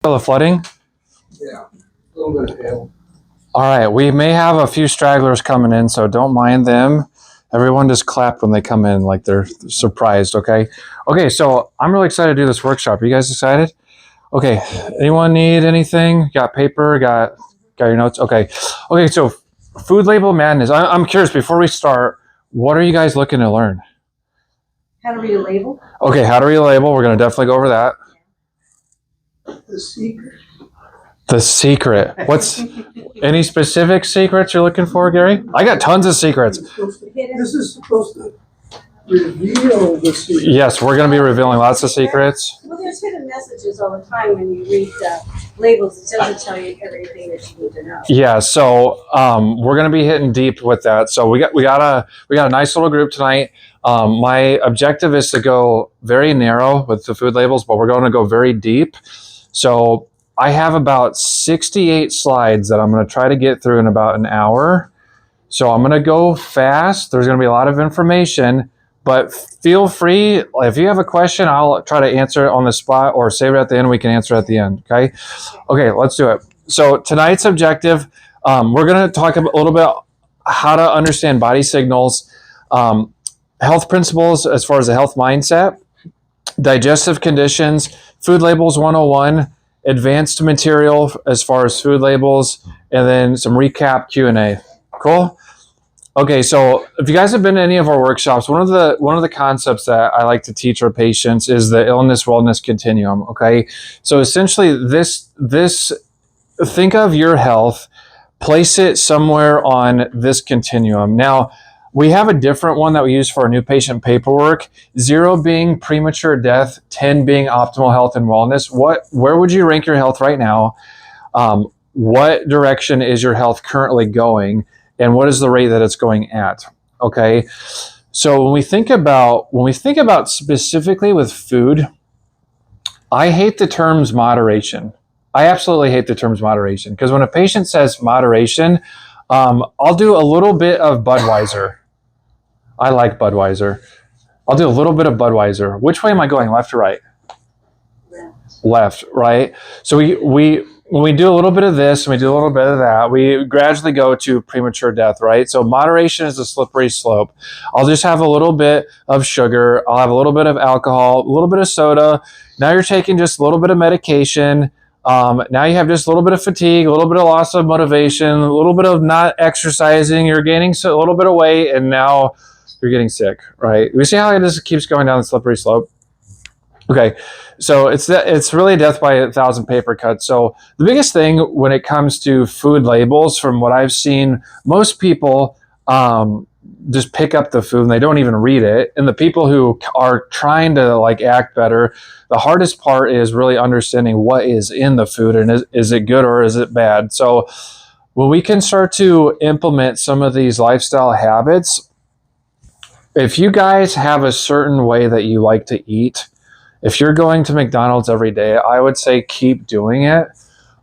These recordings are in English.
The flooding? Yeah, a little bit of hail. All right, we may have a few stragglers coming in, so don't mind them. Everyone just clap when they come in like they're surprised, okay? Okay, so I'm really excited to do this workshop. Are you guys excited? Okay, anyone need anything? Got paper? Got your notes? Okay, so food label madness. I'm curious, before we start, what are you guys looking to learn? How to read a label. Okay, how to read a label. We're going to definitely go over that. The secret. The secret. What's any specific secrets you're looking for, Gary? I got tons of secrets. This is supposed to reveal the secret. Yes, we're going to be revealing lots of secrets. Well, there's hidden messages all the time when you read labels. It doesn't tell you everything that you need to know. Yeah, so we're going to be hitting deep with that. So we got a nice little group tonight. My objective is to go very narrow with the food labels, but we're going to go very deep. So I have about 68 slides that I'm going to try to get through in about an hour. So I'm going to go fast. There's going to be a lot of information, but feel free. If you have a question, I'll try to answer it on the spot or save it at the end. We can answer it at the end. Okay. Okay, let's do it. So tonight's objective, we're going to talk a little bit how to understand body signals, health principles as far as the health mindset, digestive conditions, food labels 101, advanced material as far as food labels, and then some recap Q&A. Cool? Okay, so if you guys have been to any of our workshops, one of the concepts that I like to teach our patients is the illness wellness continuum. Okay, so essentially this think of your health, place it somewhere on this continuum. Now, we have a different one that we use for our new patient paperwork. 0 being premature death, 10 being optimal health and wellness. Where would you rank your health right now? What direction is your health currently going? And what is the rate that it's going at? Okay. So when we think about specifically with food, I hate the terms moderation. I absolutely hate the terms moderation, because when a patient says moderation, I'll do a little bit of Budweiser. I like Budweiser. I'll do a little bit of Budweiser. Which way am I going, left or right? Left, right? So when we do a little bit of this and we do a little bit of that, we gradually go to premature death, right? So moderation is a slippery slope. I'll just have a little bit of sugar. I'll have a little bit of alcohol, a little bit of soda. Now you're taking just a little bit of medication. Now you have just a little bit of fatigue, a little bit of loss of motivation, a little bit of not exercising. You're gaining a little bit of weight, and now you're getting sick, right? We see how this keeps going down the slippery slope. Okay, so it's really death by 1,000 paper cuts. So the biggest thing when it comes to food labels, from what I've seen, most people just pick up the food and they don't even read it. And the people who are trying to act better, the hardest part is really understanding what is in the food and is it good or is it bad. So when we can start to implement some of these lifestyle habits, if you guys have a certain way that you like to eat, if you're going to McDonald's every day, I would say keep doing it.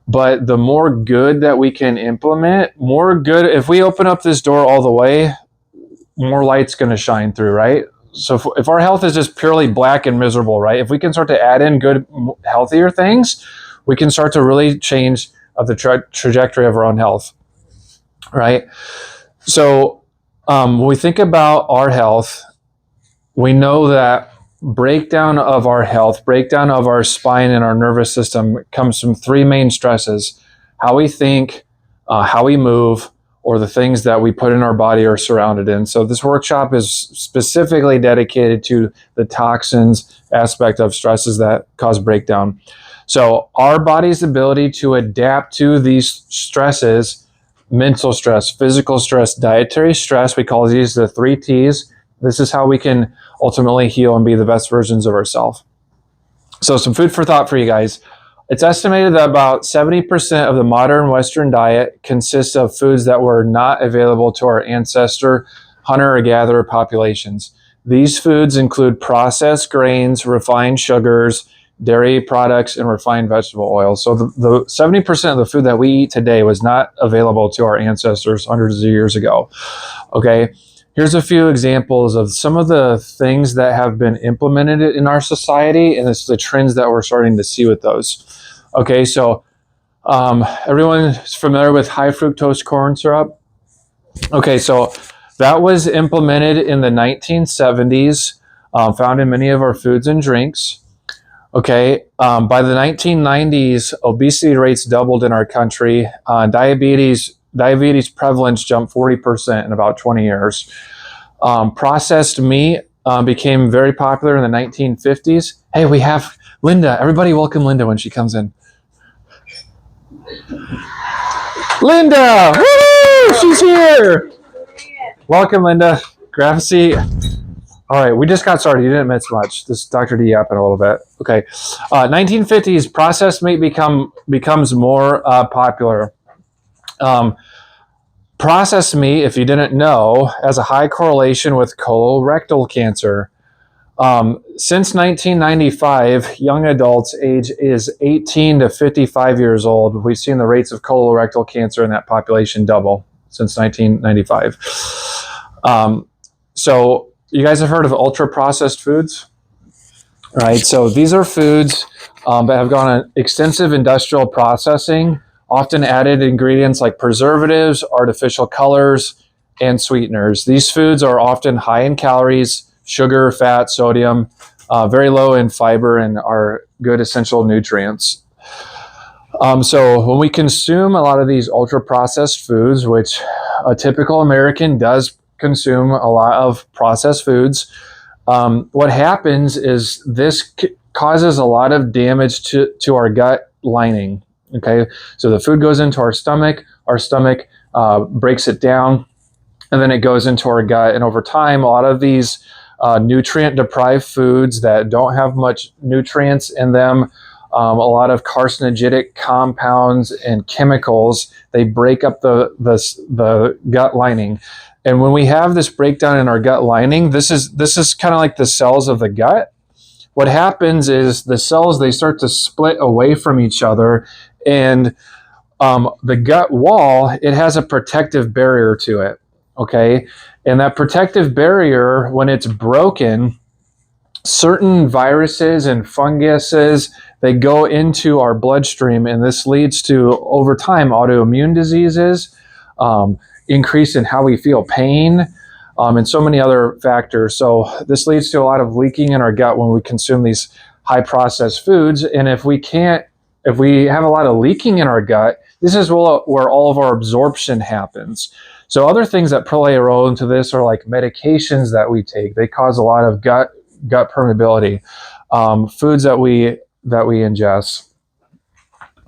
But the more good that we can implement, more good. If we open up this door all the way, more light's going to shine through, right? So if our health is just purely black and miserable, right? If we can start to add in good, healthier things, we can start to really change the trajectory of our own health, right? So when we think about our health, we know that breakdown of our health, breakdown of our spine and our nervous system comes from 3 main stresses: how we think, how we move, or the things that we put in our body or surrounded in. So this workshop is specifically dedicated to the toxins aspect of stresses that cause breakdown. So our body's ability to adapt to these stresses: mental stress, physical stress, dietary stress. We call these the 3 T's. This is how we can ultimately heal and be the best versions of ourselves. So some food for thought for you guys. It's estimated that about 70% of the modern Western diet consists of foods that were not available to our ancestor hunter or gatherer populations. These foods include processed grains, refined sugars, dairy products, and refined vegetable oils. So the 70% of the food that we eat today was not available to our ancestors hundreds of years ago. Okay, here's a few examples of some of the things that have been implemented in our society, and it's the trends that we're starting to see with those. Okay, so everyone's familiar with high fructose corn syrup. Okay, so that was implemented in the 1970s, found in many of our foods and drinks. Okay, by the 1990s, obesity rates doubled in our country. Diabetes prevalence jumped 40% in about 20 years. Processed meat became very popular in the 1950s. Hey, we have Linda. Everybody welcome Linda when she comes in. Linda! Woo! She's here! Welcome, Linda. Grab a seat. All right, we just got started. You didn't miss much. This is Dr. D yapping a little bit. Okay, 1950s, processed meat becomes more popular. Processed meat, if you didn't know, has a high correlation with colorectal cancer. Since 1995, young adults age is 18 to 55 years old. We've seen the rates of colorectal cancer in that population double since 1995. So you guys have heard of ultra processed foods, right? So these are foods that have gone on extensive industrial processing, often added ingredients like preservatives, artificial colors, and sweeteners. These foods are often high in calories, sugar, fat, sodium, very low in fiber, and are good essential nutrients. So when we consume a lot of these ultra processed foods, which a typical American does consume a lot of processed foods, what happens is this causes a lot of damage to our gut lining. Okay, so the food goes into our stomach breaks it down, and then it goes into our gut. And over time, a lot of these nutrient deprived foods that don't have much nutrients in them, a lot of carcinogenic compounds and chemicals, they break up the gut lining. And when we have this breakdown in our gut lining, this is kind of like the cells of the gut. What happens is the cells, they start to split away from each other, and the gut wall, it has a protective barrier to it. Okay, and that protective barrier, when it's broken, certain viruses and funguses, they go into our bloodstream, and this leads to, over time, autoimmune diseases, increase in how we feel pain, and so many other factors. So this leads to a lot of leaking in our gut when we consume these high processed foods. And if we have a lot of leaking in our gut, this is where all of our absorption happens. So other things that play a role into this are like medications that we take. They cause a lot of gut permeability. Foods that we ingest.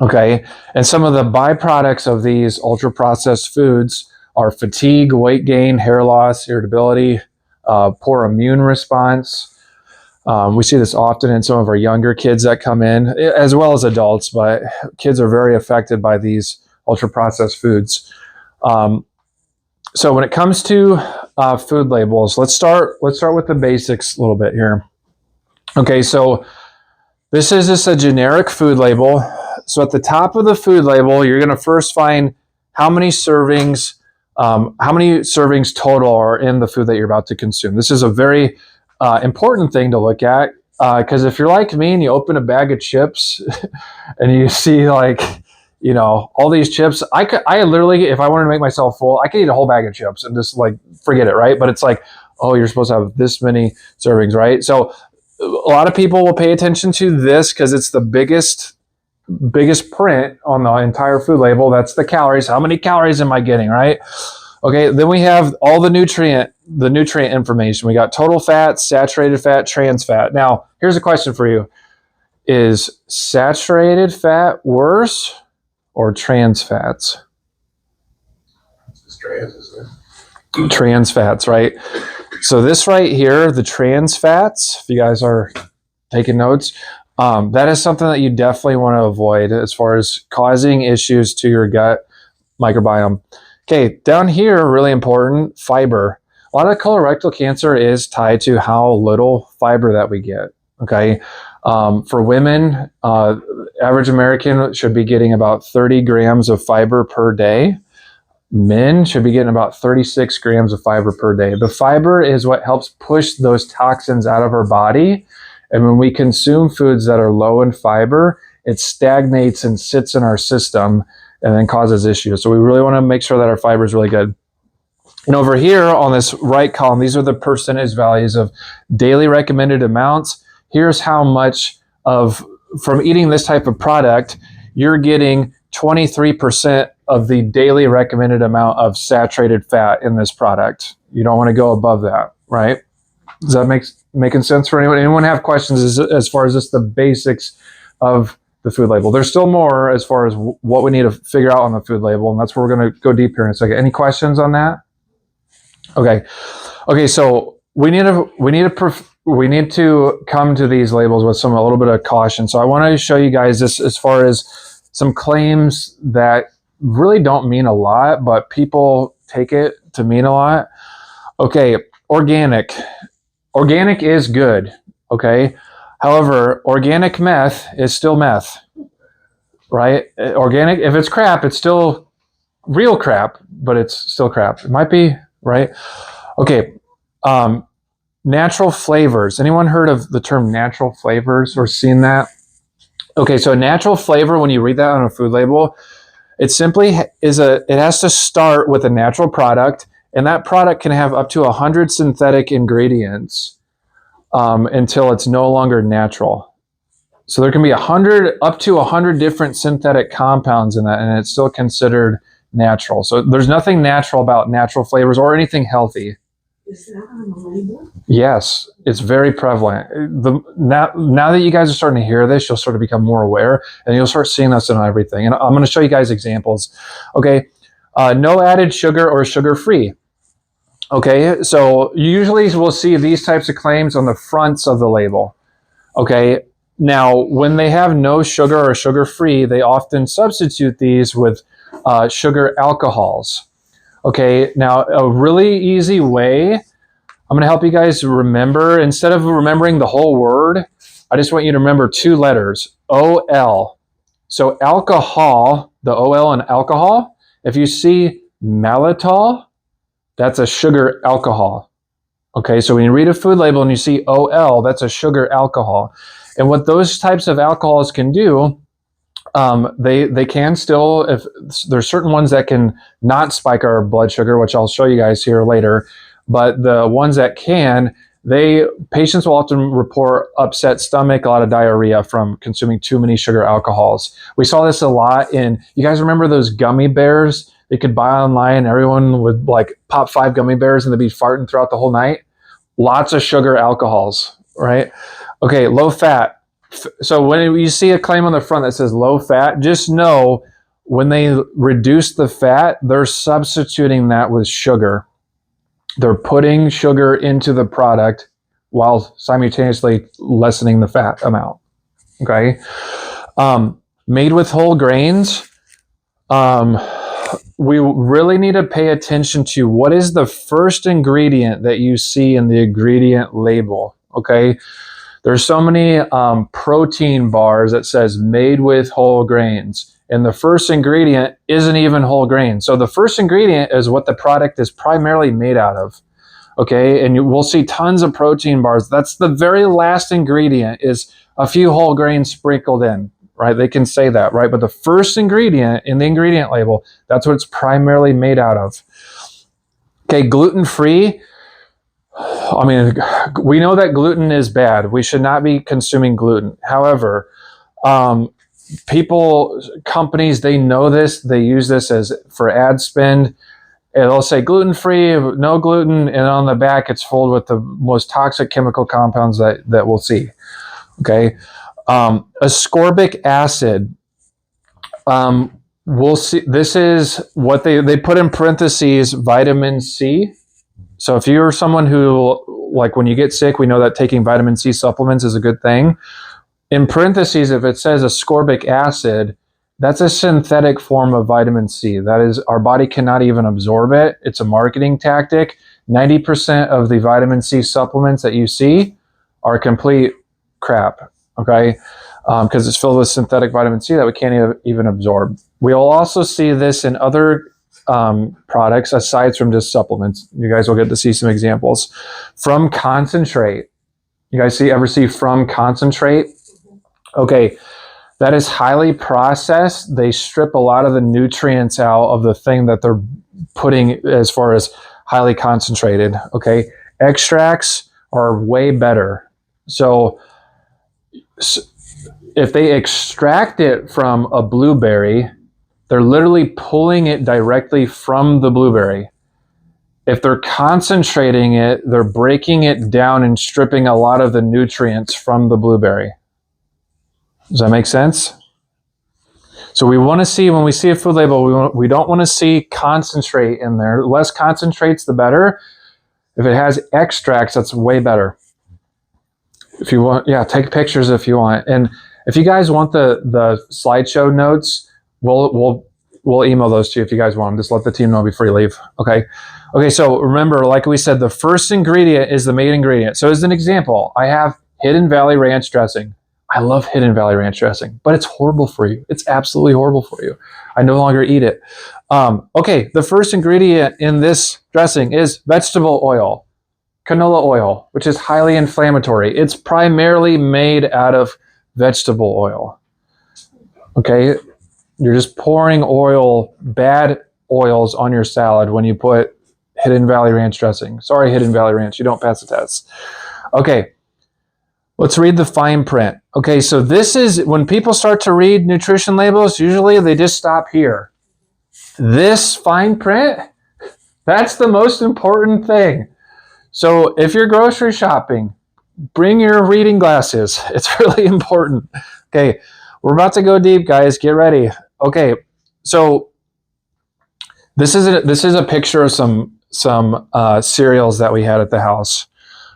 Okay, and some of the byproducts of these ultra processed foods are fatigue, weight gain, hair loss, irritability, poor immune response. We see this often in some of our younger kids that come in, as well as adults, but kids are very affected by these ultra processed foods. So when it comes to food labels, let's start with the basics a little bit here. Okay, so this is just a generic food label. So at the top of the food label, you're going to first find how many servings total are in the food that you're about to consume. This is a very important thing to look at, because if you're like me and you open a bag of chips and you see all these chips, I literally, if I wanted to make myself full, I could eat a whole bag of chips and just forget it, right? But it's like, oh, you're supposed to have this many servings, right? So a lot of people will pay attention to this because it's the biggest print on the entire food label. That's the calories. How many calories am I getting, right? Okay, then we have all the nutrient information. We got total fat, saturated fat, trans fat. Now, here's a question for you. Is saturated fat worse or trans fats? It's trans, isn't it? Trans fats, right? So this right here, the trans fats, if you guys are taking notes, that is something that you definitely want to avoid as far as causing issues to your gut microbiome. Okay, down here, really important, fiber. A lot of colorectal cancer is tied to how little fiber that we get. Okay, for women, average American should be getting about 30 grams of fiber per day. Men should be getting about 36 grams of fiber per day. The fiber is what helps push those toxins out of our body. And when we consume foods that are low in fiber, it stagnates and sits in our system and then causes issues. So we really want to make sure that our fiber is really good. And over here on this right column, these are the percentage values of daily recommended amounts. Here's how much from eating this type of product, you're getting 23% of the daily recommended amount of saturated fat in this product. You don't want to go above that, right? Does that making sense for anyone? Anyone have questions as far as just the basics of the food label? There's still more as far as what we need to figure out on the food label, and that's where we're going to go deep here in a second. Any questions on that? Okay. So we need to come to these labels with a little bit of caution. So I want to show you guys this as far as some claims that really don't mean a lot, but people take it to mean a lot. Okay, organic. Organic is good, okay? However, organic meth is still meth, right? Organic, if it's crap, it's still real crap, but it's still crap. It might be, right? Okay, natural flavors. Anyone heard of the term natural flavors or seen that? Okay, so a natural flavor, when you read that on a food label, it simply it has to start with a natural product, and that product can have up to 100 synthetic ingredients until it's no longer natural. So there can be up to 100 different synthetic compounds in that, and it's still considered natural. So there's nothing natural about natural flavors or anything healthy. Is that on the label? Yes, it's very prevalent. Now that you guys are starting to hear this, you'll start to become more aware, and you'll start seeing this in everything. And I'm going to show you guys examples. Okay, no added sugar or sugar-free. Okay, so you usually will see these types of claims on the fronts of the label. Okay, now when they have no sugar or sugar-free, they often substitute these with sugar alcohols. Okay, now a really easy way, I'm going to help you guys remember, instead of remembering the whole word, I just want you to remember two letters, O-L. So alcohol, the O-L in alcohol, if you see maltitol, that's a sugar alcohol. Okay, so when you read a food label and you see O-L, that's a sugar alcohol. And what those types of alcohols can do, they can still, if there's certain ones that can not spike our blood sugar, which I'll show you guys here later, but the ones that can, patients will often report upset stomach, a lot of diarrhea from consuming too many sugar alcohols. We saw this a lot you guys remember those gummy bears they could buy online? Everyone would like pop 5 gummy bears and they'd be farting throughout the whole night. Lots of sugar alcohols, right? Okay, low fat. So when you see a claim on the front that says low fat, just know when they reduce the fat, they're substituting that with sugar. They're putting sugar into the product while simultaneously lessening the fat amount. Okay. Made with whole grains. We really need to pay attention to what is the first ingredient that you see in the ingredient label. Okay. There's so many protein bars that says made with whole grains, and the first ingredient isn't even whole grain. So the first ingredient is what the product is primarily made out of. Okay, and we'll see tons of protein bars. That's the very last ingredient is a few whole grains sprinkled in, right? They can say that, right? But the first ingredient in the ingredient label, that's what it's primarily made out of. Okay, gluten-free. I mean, we know that gluten is bad. We should not be consuming gluten. However, companies, they know this. They use this for ad spend. And they'll say gluten-free, no gluten, and on the back it's filled with the most toxic chemical compounds that we'll see. Okay, ascorbic acid. We'll see. This is what they put in parentheses, vitamin C. So if you're someone who, like when you get sick, we know that taking vitamin C supplements is a good thing. In parentheses, if it says ascorbic acid, that's a synthetic form of vitamin C. That is, our body cannot even absorb it. It's a marketing tactic. 90% of the vitamin C supplements that you see are complete crap, okay? Because it's filled with synthetic vitamin C that we can't even absorb. We'll also see this in other products aside from just supplements. You guys will get to see some examples. From concentrate. You guys ever see from concentrate? Okay, that is highly processed. They strip a lot of the nutrients out of the thing that they're putting as far as highly concentrated. Okay. Extracts are way better. So if they extract it from a blueberry, they're literally pulling it directly from the blueberry. If they're concentrating it, they're breaking it down and stripping a lot of the nutrients from the blueberry. Does that make sense? So we want to see, when we see a food label, we don't want to see concentrate in there. The less concentrates, the better. If it has extracts, that's way better. If you want, yeah, take pictures if you want. And if you guys want the slideshow notes, we'll email those to you if you guys want them. Just let the team know before you leave. Okay. Okay. So remember, like we said, the first ingredient is the main ingredient. So as an example, I have Hidden Valley Ranch dressing. I love Hidden Valley Ranch dressing, but it's horrible for you. It's absolutely horrible for you. I no longer eat it. Okay, the first ingredient in this dressing is vegetable oil, canola oil, which is highly inflammatory. It's primarily made out of vegetable oil. Okay, you're just pouring oil, bad oils on your salad when you put Hidden Valley Ranch dressing. Sorry, Hidden Valley Ranch, you don't pass the test. Okay. Let's read the fine print. Okay, so this is, when people start to read nutrition labels, usually they just stop here. This fine print, that's the most important thing. So if you're grocery shopping, bring your reading glasses. It's really important. Okay, we're about to go deep, guys. Get ready. Okay, so this is a picture of some cereals that we had at the house.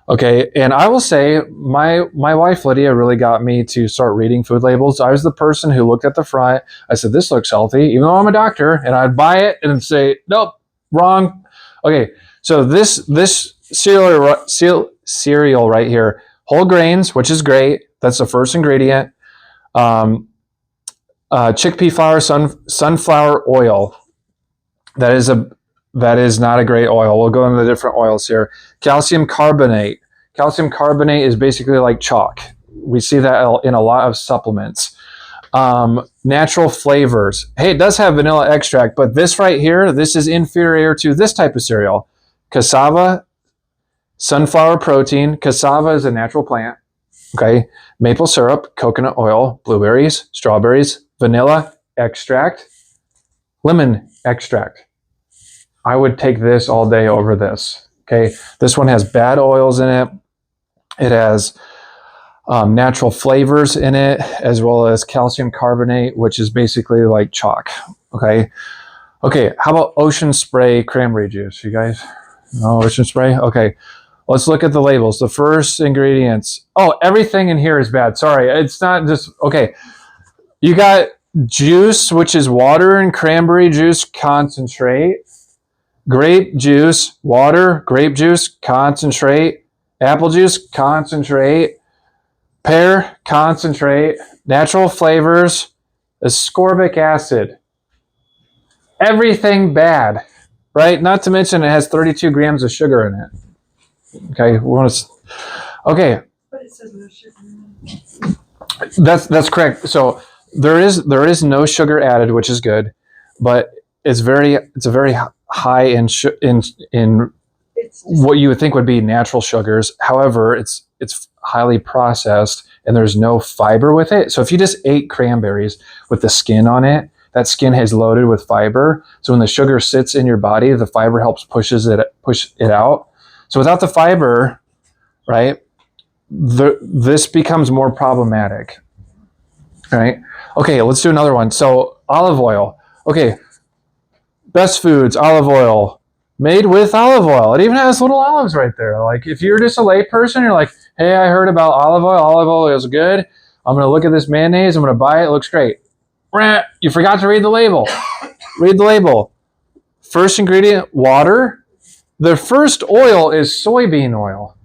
Okay, and I will say my wife Lydia really got me to start reading food labels. I was the person who looked at the front. I said, "This looks healthy," even though I'm a doctor, and I'd buy it and say, "Nope, wrong." Okay, so this cereal right here, whole grains, which is great. That's the first ingredient. Chickpea flour, sunflower oil. That is not a great oil. We'll go into the different oils here. Calcium carbonate. Calcium carbonate is basically like chalk. We see that in a lot of supplements. Natural flavors. Hey, it does have vanilla extract, but this right here, this is inferior to this type of cereal. Cassava, sunflower protein. Cassava is a natural plant. Okay. Maple syrup, coconut oil, blueberries, strawberries, vanilla extract, lemon extract. I would take this all day over this. Okay, this one has bad oils in it. It has natural flavors in it, as well as calcium carbonate, which is basically like chalk. Okay, how about Ocean Spray cranberry juice? You guys know Ocean Spray? Okay, let's look at the labels. The first ingredients. Oh, everything in here is bad. Sorry, it's not just, okay. You got juice, which is water and cranberry juice concentrate. Grape juice, water, grape juice, concentrate, apple juice, concentrate, pear, concentrate, natural flavors, ascorbic acid. Everything bad, right? Not to mention it has 32 grams of sugar in it. Okay, we want to. Okay. But it says no sugar in it. That's correct. So there is no sugar added, which is good, but it's a very high in what you would think would be natural sugars. However, it's highly processed and there's no fiber with it. So if you just ate cranberries with the skin on it, that skin is loaded with fiber. So when the sugar sits in your body, the fiber helps push it out. So without the fiber, right, this becomes more problematic. All right. Okay, let's do another one. So olive oil. Okay. Best Foods, olive oil, made with olive oil. It even has little olives right there. Like if you're just a lay person, you're like, hey, I heard about olive oil. Olive oil is good. I'm going to look at this mayonnaise. I'm going to buy it. It looks great. You forgot to read the label. Read the label. First ingredient, water. The first oil is soybean oil.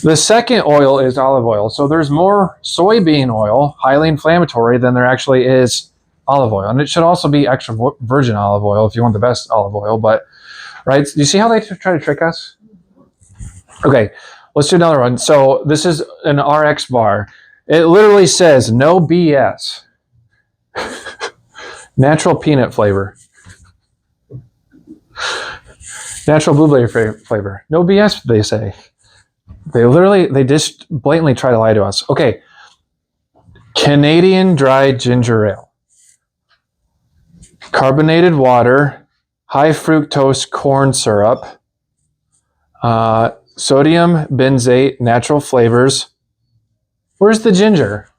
The second oil is olive oil. So there's more soybean oil, highly inflammatory, than there actually is olive oil. And it should also be extra virgin olive oil if you want the best olive oil. But, right, you see how they try to trick us? Okay, let's do another one. So this is an RX bar. It literally says no BS. Natural peanut flavor. Natural blueberry flavor. No BS, they say. They just blatantly try to lie to us. Okay. Canadian dry ginger ale. Carbonated water. High fructose corn syrup. Sodium benzoate, natural flavors. Where's the ginger?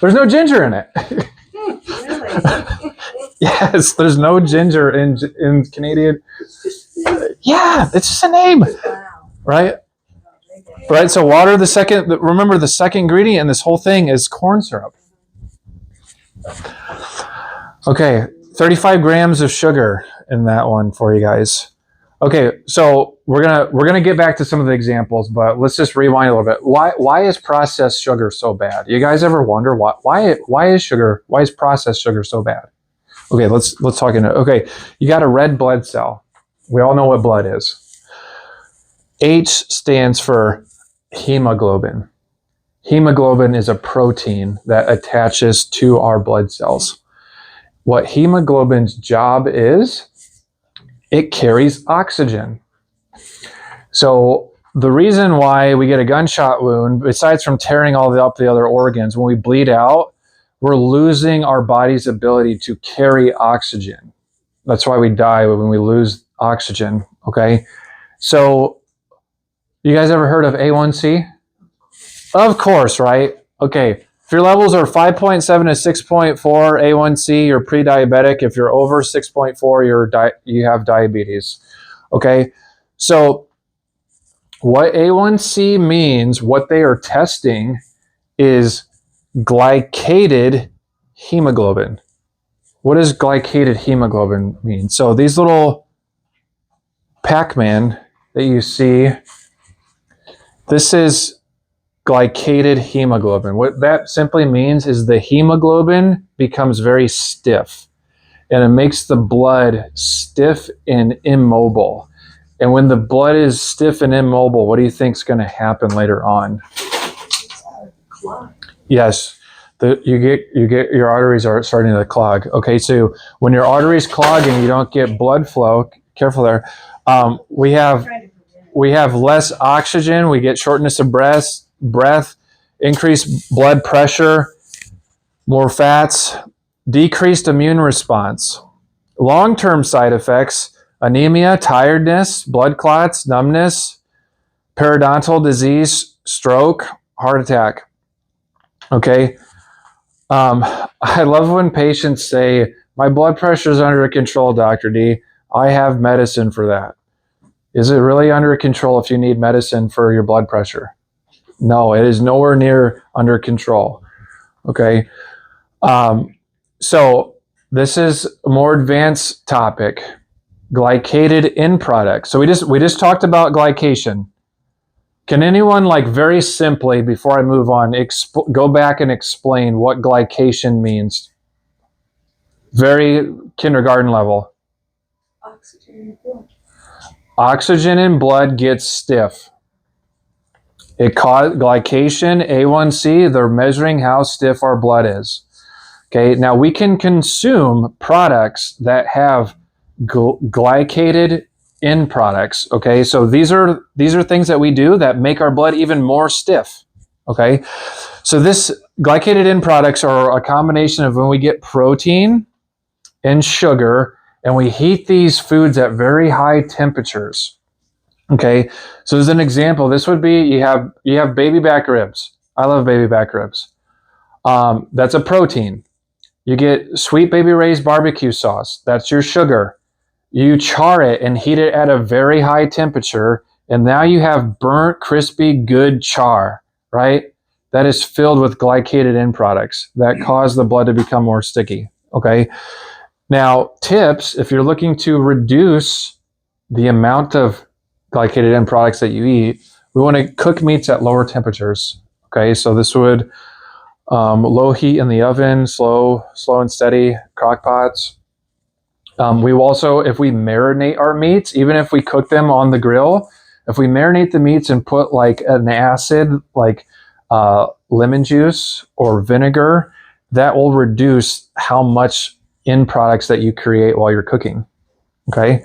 There's no ginger in it. Really? Yes, there's no ginger in Canadian. Yeah, it's just a name, Wow. right? Right. So water. Remember the second ingredient in this whole thing is corn syrup. Okay, 35 grams of sugar in that one for you guys. Okay, so we're gonna get back to some of the examples, but let's just rewind a little bit. Why is processed sugar so bad? You guys ever wonder why is processed sugar so bad? Okay, let's talk into it. Okay, you got a red blood cell. We all know what blood is. H stands for hemoglobin. Hemoglobin is a protein that attaches to our blood cells. What hemoglobin's job is, it carries oxygen. So the reason why we get a gunshot wound, besides from tearing up the other organs, when we bleed out, we're losing our body's ability to carry oxygen. That's why we die when we lose oxygen, okay? So you guys ever heard of A1C? Of course, right? Okay, if your levels are 5.7 to 6.4 A1C, you're pre-diabetic. If you're over 6.4, you have diabetes. Okay, so what A1C means, what they are testing is glycated hemoglobin. What does glycated hemoglobin mean? So these little Pac-Man that you see, this is glycated hemoglobin. What that simply means is the hemoglobin becomes very stiff, and it makes the blood stiff and immobile. And when the blood is stiff and immobile, what do you think is going to happen later on? Yes, you get your arteries are starting to clog. Okay, so when your arteries clog and you don't get blood flow, careful there. We have less oxygen. We get shortness of breath, increased blood pressure, more fats, decreased immune response. Long-term side effects: anemia, tiredness, blood clots, numbness, periodontal disease, stroke, heart attack. Okay. I love when patients say, my blood pressure is under control, Dr. D. I have medicine for that. Is it really under control if you need medicine for your blood pressure? No, it is nowhere near under control. Okay. So this is a more advanced topic. Glycated end products. So we just talked about glycation. Can anyone, like, very simply, before I move on, go back and explain what glycation means? Very kindergarten level. Oxygen in blood. Oxygen in blood gets stiff. It causes glycation, A1C. They're measuring how stiff our blood is. Okay. Now we can consume products that have glycated end products. Okay, so these are things that we do that make our blood even more stiff. Okay, so this glycated end products are a combination of when we get protein and sugar and we heat these foods at very high temperatures. Okay, so as an example, this would be you have baby back ribs. I love baby back ribs. That's a protein. You get Sweet Baby Ray's barbecue sauce. That's your sugar. You char it and heat it at a very high temperature, and now you have burnt, crispy, good char, right? That is filled with glycated end products that cause the blood to become more sticky, okay? Now, tips, if you're looking to reduce the amount of glycated end products that you eat, we want to cook meats at lower temperatures, okay? So this would low heat in the oven, slow and steady crock pots. We will also, if we marinate our meats, even if we cook them on the grill, if we marinate the meats and put like an acid, like lemon juice or vinegar, that will reduce how much end products that you create while you're cooking. Okay.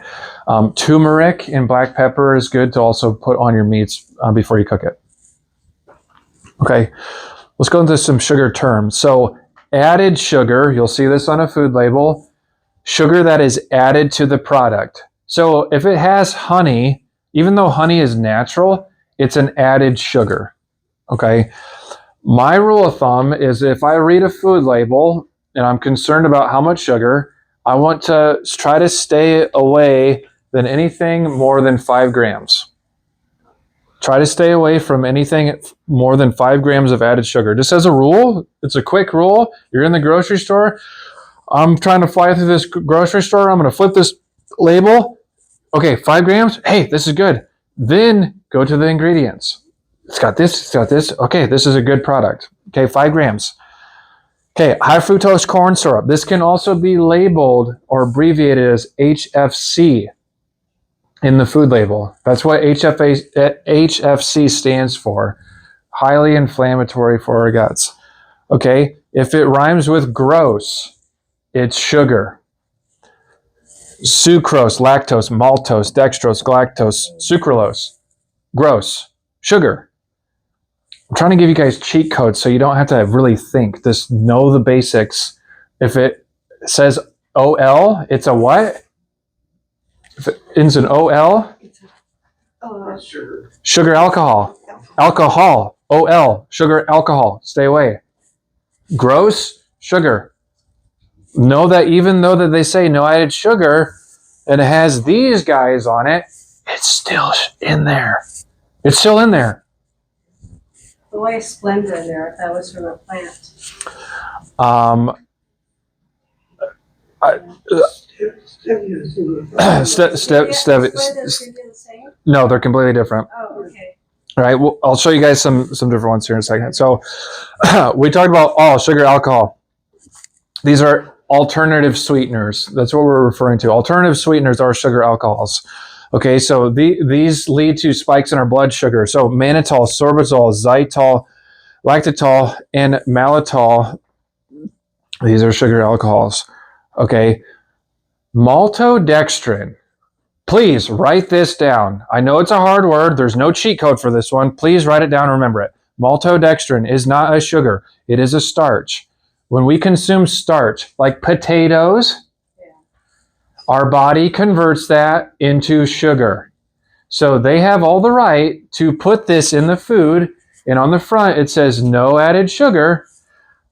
Turmeric and black pepper is good to also put on your meats before you cook it. Okay. Let's go into some sugar terms. So added sugar, you'll see this on a food label, sugar that is added to the product. So if it has honey, even though honey is natural, it's an added sugar. Okay. My rule of thumb is if I read a food label and I'm concerned about how much sugar, I want to try to stay away than anything more than 5 grams. Try to stay away from anything more than 5 grams of added sugar. Just as a rule, it's a quick rule. You're in the grocery store. I'm trying to fly through this grocery store. I'm going to flip this label. Okay, 5 grams. Hey, this is good. Then go to the ingredients. It's got this, it's got this. Okay, this is a good product. Okay, 5 grams. Okay, high fructose corn syrup. This can also be labeled or abbreviated as HFC in the food label. That's what HFC stands for. Highly inflammatory for our guts. Okay, if it rhymes with gross, it's sugar. Sucrose, lactose, maltose, dextrose, galactose, sucralose. Gross. Sugar. I'm trying to give you guys cheat codes so you don't have to really think. Just know the basics. If it says OL, it's a what? If it ends in OL, Sugar. sugar alcohol. Alcohol. OL, sugar alcohol. Stay away. Gross, sugar. Know that even though that they say no added sugar and it has these guys on it, it's still in there. It's still in there. The way Splenda in there, if that was from a plant. No, they're completely different. Oh, okay. All right, well, I'll show you guys some different ones here in a second. So we talked about sugar alcohol. These are alternative sweeteners. That's what we're referring to. Alternative sweeteners are sugar alcohols. Okay, so these lead to spikes in our blood sugar. So mannitol, sorbitol, xylitol, lactitol, and maltitol. These are sugar alcohols. Okay, maltodextrin. Please write this down. I know it's a hard word. There's no cheat code for this one. Please write it down and remember it. Maltodextrin is not a sugar. It is a starch. When we consume starch, like potatoes, our body converts that into sugar. So they have all the right to put this in the food, and on the front it says no added sugar,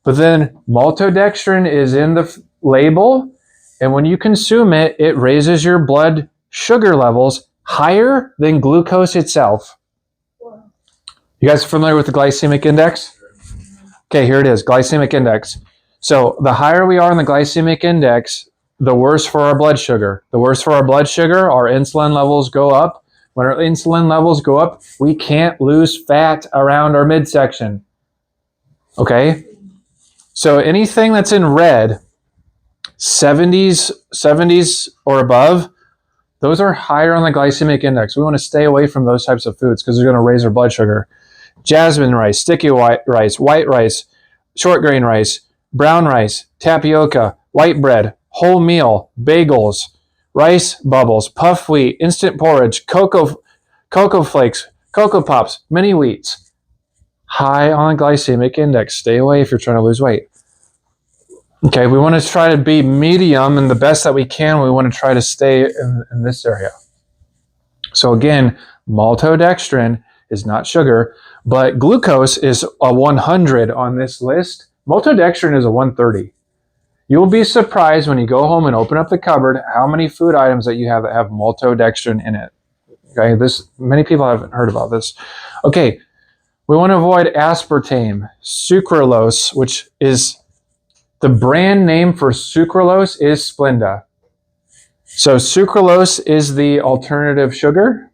but then maltodextrin is in the label, and when you consume it, it raises your blood sugar levels higher than glucose itself. You guys familiar with the glycemic index? Okay, here it is, glycemic index. So the higher we are in the glycemic index, the worse for our blood sugar. The worse for our blood sugar, our insulin levels go up. When our insulin levels go up, we can't lose fat around our midsection. Okay? So anything that's in red, 70s or above, those are higher on the glycemic index. We want to stay away from those types of foods because they're going to raise our blood sugar. Jasmine rice, sticky white rice, short grain rice, brown rice, tapioca, white bread, wholemeal, bagels, rice bubbles, puff wheat, instant porridge, cocoa flakes, cocoa pops, mini wheats. High on the glycemic index. Stay away if you're trying to lose weight. Okay, we want to try to be medium and the best that we can. We want to try to stay in this area. So again, maltodextrin is not sugar, but glucose is a 100 on this list. Maltodextrin is a 130. You will be surprised when you go home and open up the cupboard how many food items that you have that have maltodextrin in it. Okay, many people haven't heard about this. Okay, we want to avoid aspartame, sucralose, which is the brand name for sucralose is Splenda. So sucralose is the alternative sugar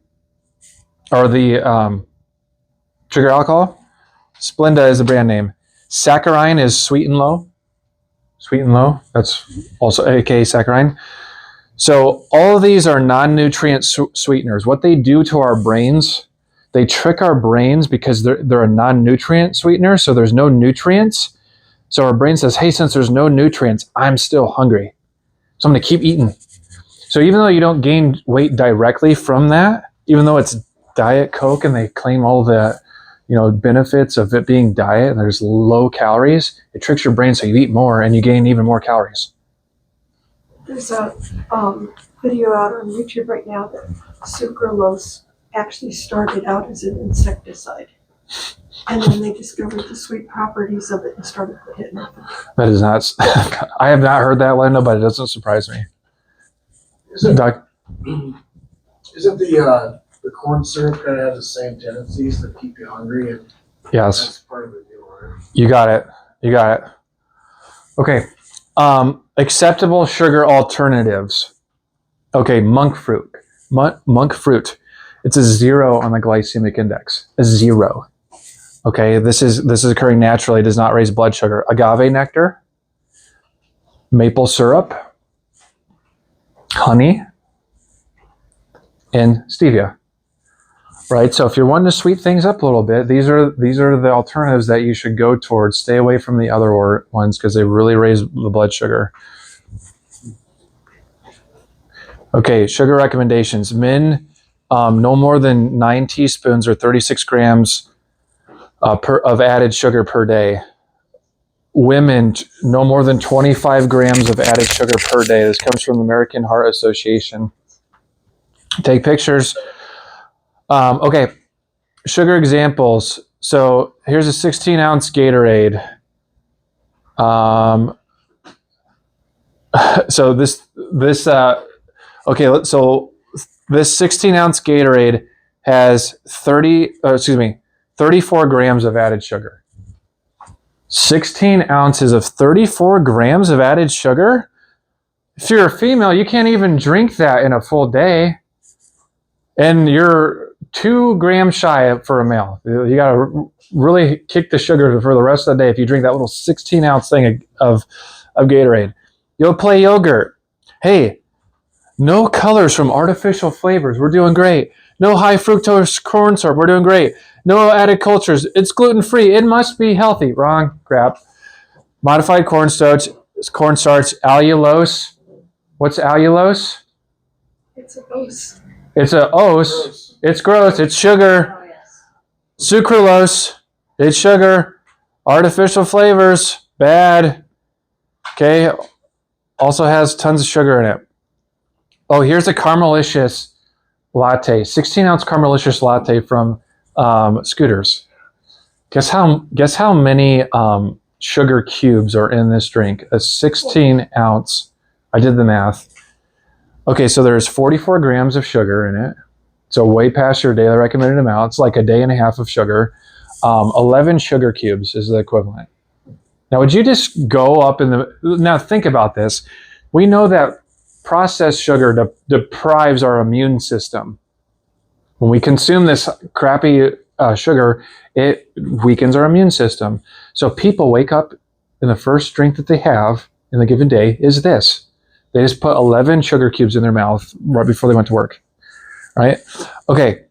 or the sugar alcohol. Splenda is the brand name. Saccharine is sweet and low. Sweet and low, that's also aka saccharine. So all of these are non-nutrient sweeteners. What they do to our brains, they trick our brains because they're a non-nutrient sweetener, so there's no nutrients. So our brain says, hey, since there's no nutrients, I'm still hungry. So I'm going to keep eating. So even though you don't gain weight directly from that, even though it's Diet Coke and they claim all the benefits of it being diet and there's low calories, it tricks your brain so you eat more and you gain even more calories. There's a video out on YouTube right now that sucralose actually started out as an insecticide. And then they discovered the sweet properties of it and started hitting it. That is not, I have not heard that, Linda, but it doesn't surprise me. Isn't Doc? the corn syrup kind of has the same tendencies that keep you hungry? And Yes. that's part of the deal, right? You got it. Okay. Acceptable sugar alternatives. Okay, monk fruit. Monk fruit. It's a 0 on the glycemic index. A 0. Okay, this is occurring naturally. It does not raise blood sugar. Agave nectar, maple syrup, honey, and stevia. Right. So if you're wanting to sweet things up a little bit, these are the alternatives that you should go towards. Stay away from the other ones because they really raise the blood sugar. Okay, sugar recommendations. Men, no more than 9 teaspoons or 36 grams of added sugar per day. Women, no more than 25 grams of added sugar per day. This comes from the American Heart Association. Take pictures. Okay, sugar examples. So here's a 16-ounce Gatorade. So this 16-ounce Gatorade has 34 grams of added sugar. 16 ounces of 34 grams of added sugar? If you're a female, you can't even drink that in a full day. And you're 2 grams shy for a male. You got to really kick the sugar for the rest of the day if you drink that little 16-ounce thing of Gatorade. You'll play yogurt. Hey, no colors from artificial flavors. We're doing great. No high fructose corn syrup. We're doing great. No added cultures. It's gluten-free. It must be healthy. Wrong. Crap. Modified cornstarch. Allulose. What's allulose? It's a dose. It's a ose. It's gross. It's sugar. Oh, yes. Sucralose. It's sugar. Artificial flavors. Bad. Okay. Also has tons of sugar in it. Oh, here's a Caramelicious latte. 16-ounce Caramelicious latte from Scooters. Guess how many sugar cubes are in this drink? A 16-ounce. I did the math. Okay, so there's 44 grams of sugar in it. So way past your daily recommended amount. It's like a day and a half of sugar. 11 sugar cubes is the equivalent. Now, would you just go up now think about this. We know that processed sugar deprives our immune system. When we consume this crappy sugar, it weakens our immune system. So people wake up and the first drink that they have in the given day is this. They just put 11 sugar cubes in their mouth right before they went to work, right? Okay,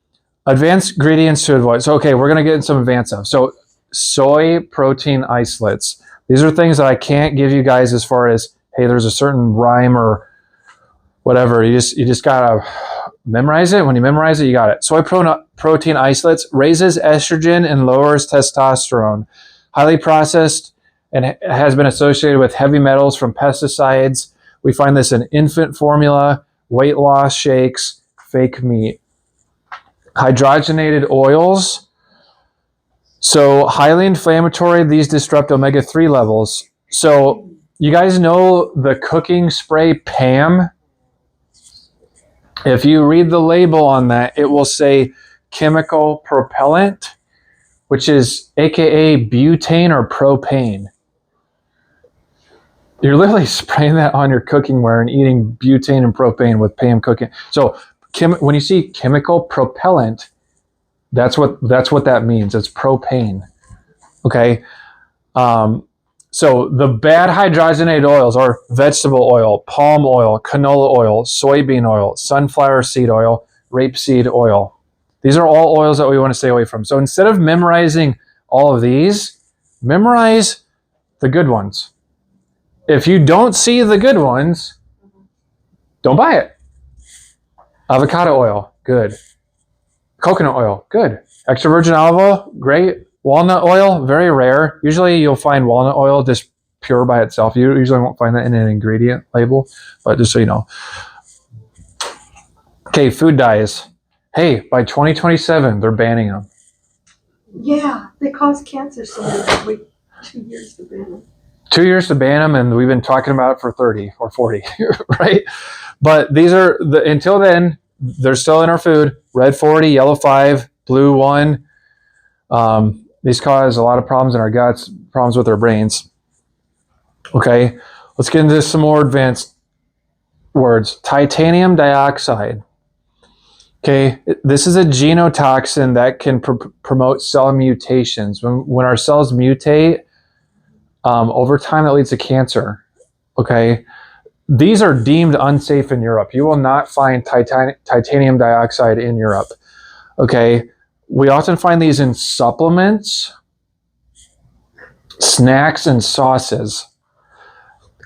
advanced ingredients to avoid. So, okay, we're going to get in some advanced stuff. So, soy protein isolates. These are things that I can't give you guys as far as, hey, there's a certain rhyme or whatever. You just got to memorize it. When you memorize it, you got it. Soy protein isolates raises estrogen and lowers testosterone. Highly processed and has been associated with heavy metals from pesticides. We find this in infant formula, weight loss shakes, fake meat. Hydrogenated oils. So highly inflammatory, these disrupt omega-3 levels. So you guys know the cooking spray PAM? If you read the label on that, it will say chemical propellant, which is AKA butane or propane. You're literally spraying that on your cooking ware and eating butane and propane with PAM cooking. So when you see chemical propellant, that's what that means. It's propane. Okay. So the bad hydrogenated oils are vegetable oil, palm oil, canola oil, soybean oil, sunflower seed oil, rapeseed oil. These are all oils that we want to stay away from. So instead of memorizing all of these, memorize the good ones. If you don't see the good ones, don't buy it. Avocado oil, good. Coconut oil, good. Extra virgin olive oil, great. Walnut oil, very rare. Usually you'll find walnut oil just pure by itself. You usually won't find that in an ingredient label, but just so you know. Okay, food dyes. Hey, by 2027, they're banning them. Yeah, they cause cancer, so they have to wait 2 years to ban them. 2 years to ban them, and we've been talking about it for 30 or 40, right? But these are, until then, they're still in our food. Red 40, yellow 5, blue 1. These cause a lot of problems in our guts, problems with our brains. Okay, let's get into some more advanced words. Titanium dioxide. Okay, this is a genotoxin that can promote cell mutations. When our cells mutate, over time that leads to cancer. Okay, these are deemed unsafe in Europe. You will not find titanium dioxide in Europe. Okay, we often find these in supplements, snacks, and sauces.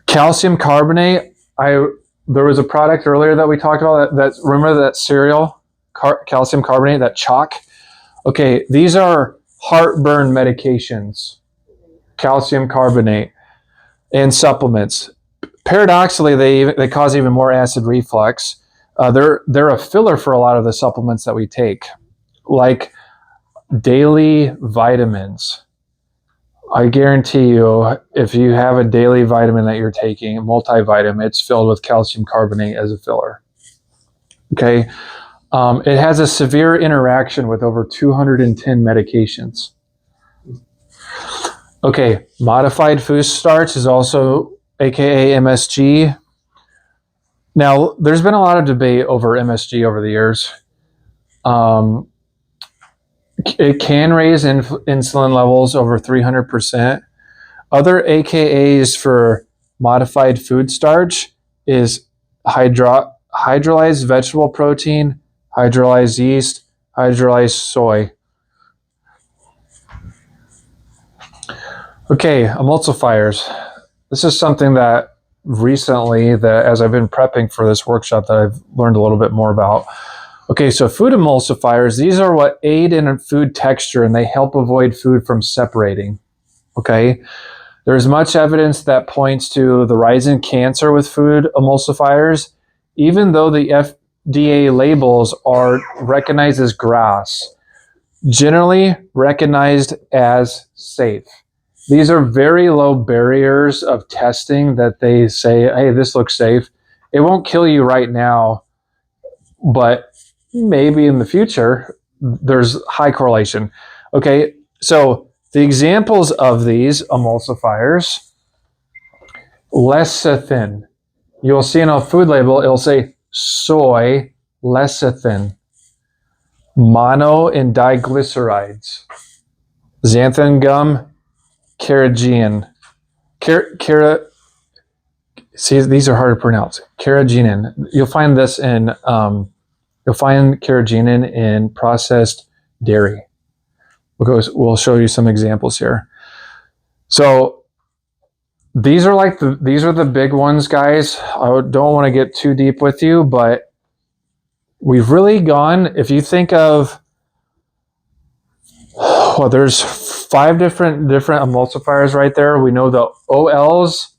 Calcium carbonate. There was a product earlier that we talked about. Remember that cereal, calcium carbonate, that chalk. Okay, these are heartburn medications. Calcium carbonate and supplements. Paradoxically, they cause even more acid reflux. They're a filler for a lot of the supplements that we take, like daily vitamins. I guarantee you, if you have a daily vitamin that you're taking, a multivitamin, it's filled with calcium carbonate as a filler. Okay, it has a severe interaction with over 210 medications. Okay, modified food starch is also AKA MSG. Now, there's been a lot of debate over MSG over the years. It can raise insulin levels over 300%. Other AKAs for modified food starch is hydrolyzed vegetable protein, hydrolyzed yeast, hydrolyzed soy. Okay, emulsifiers. This is something that recently, that as I've been prepping for this workshop, that I've learned a little bit more about. Okay, so food emulsifiers, these are what aid in food texture, and they help avoid food from separating. Okay, there's much evidence that points to the rise in cancer with food emulsifiers, even though the FDA labels are recognized as GRAS, generally recognized as safe. These are very low barriers of testing that they say, hey, this looks safe. It won't kill you right now, but maybe in the future, there's high correlation. Okay, so the examples of these emulsifiers, lecithin. You'll see in a food label, it'll say soy lecithin. Mono and diglycerides. Xanthan gum, carrageenan. See, these are hard to pronounce. Carrageenan. You'll find this in you'll find carrageenan in processed dairy. We'll show you some examples here. So these are the big ones, guys. I don't want to get too deep with you, but we've really gone, if you think of, well, there's 5 different emulsifiers right there. We know the OLs,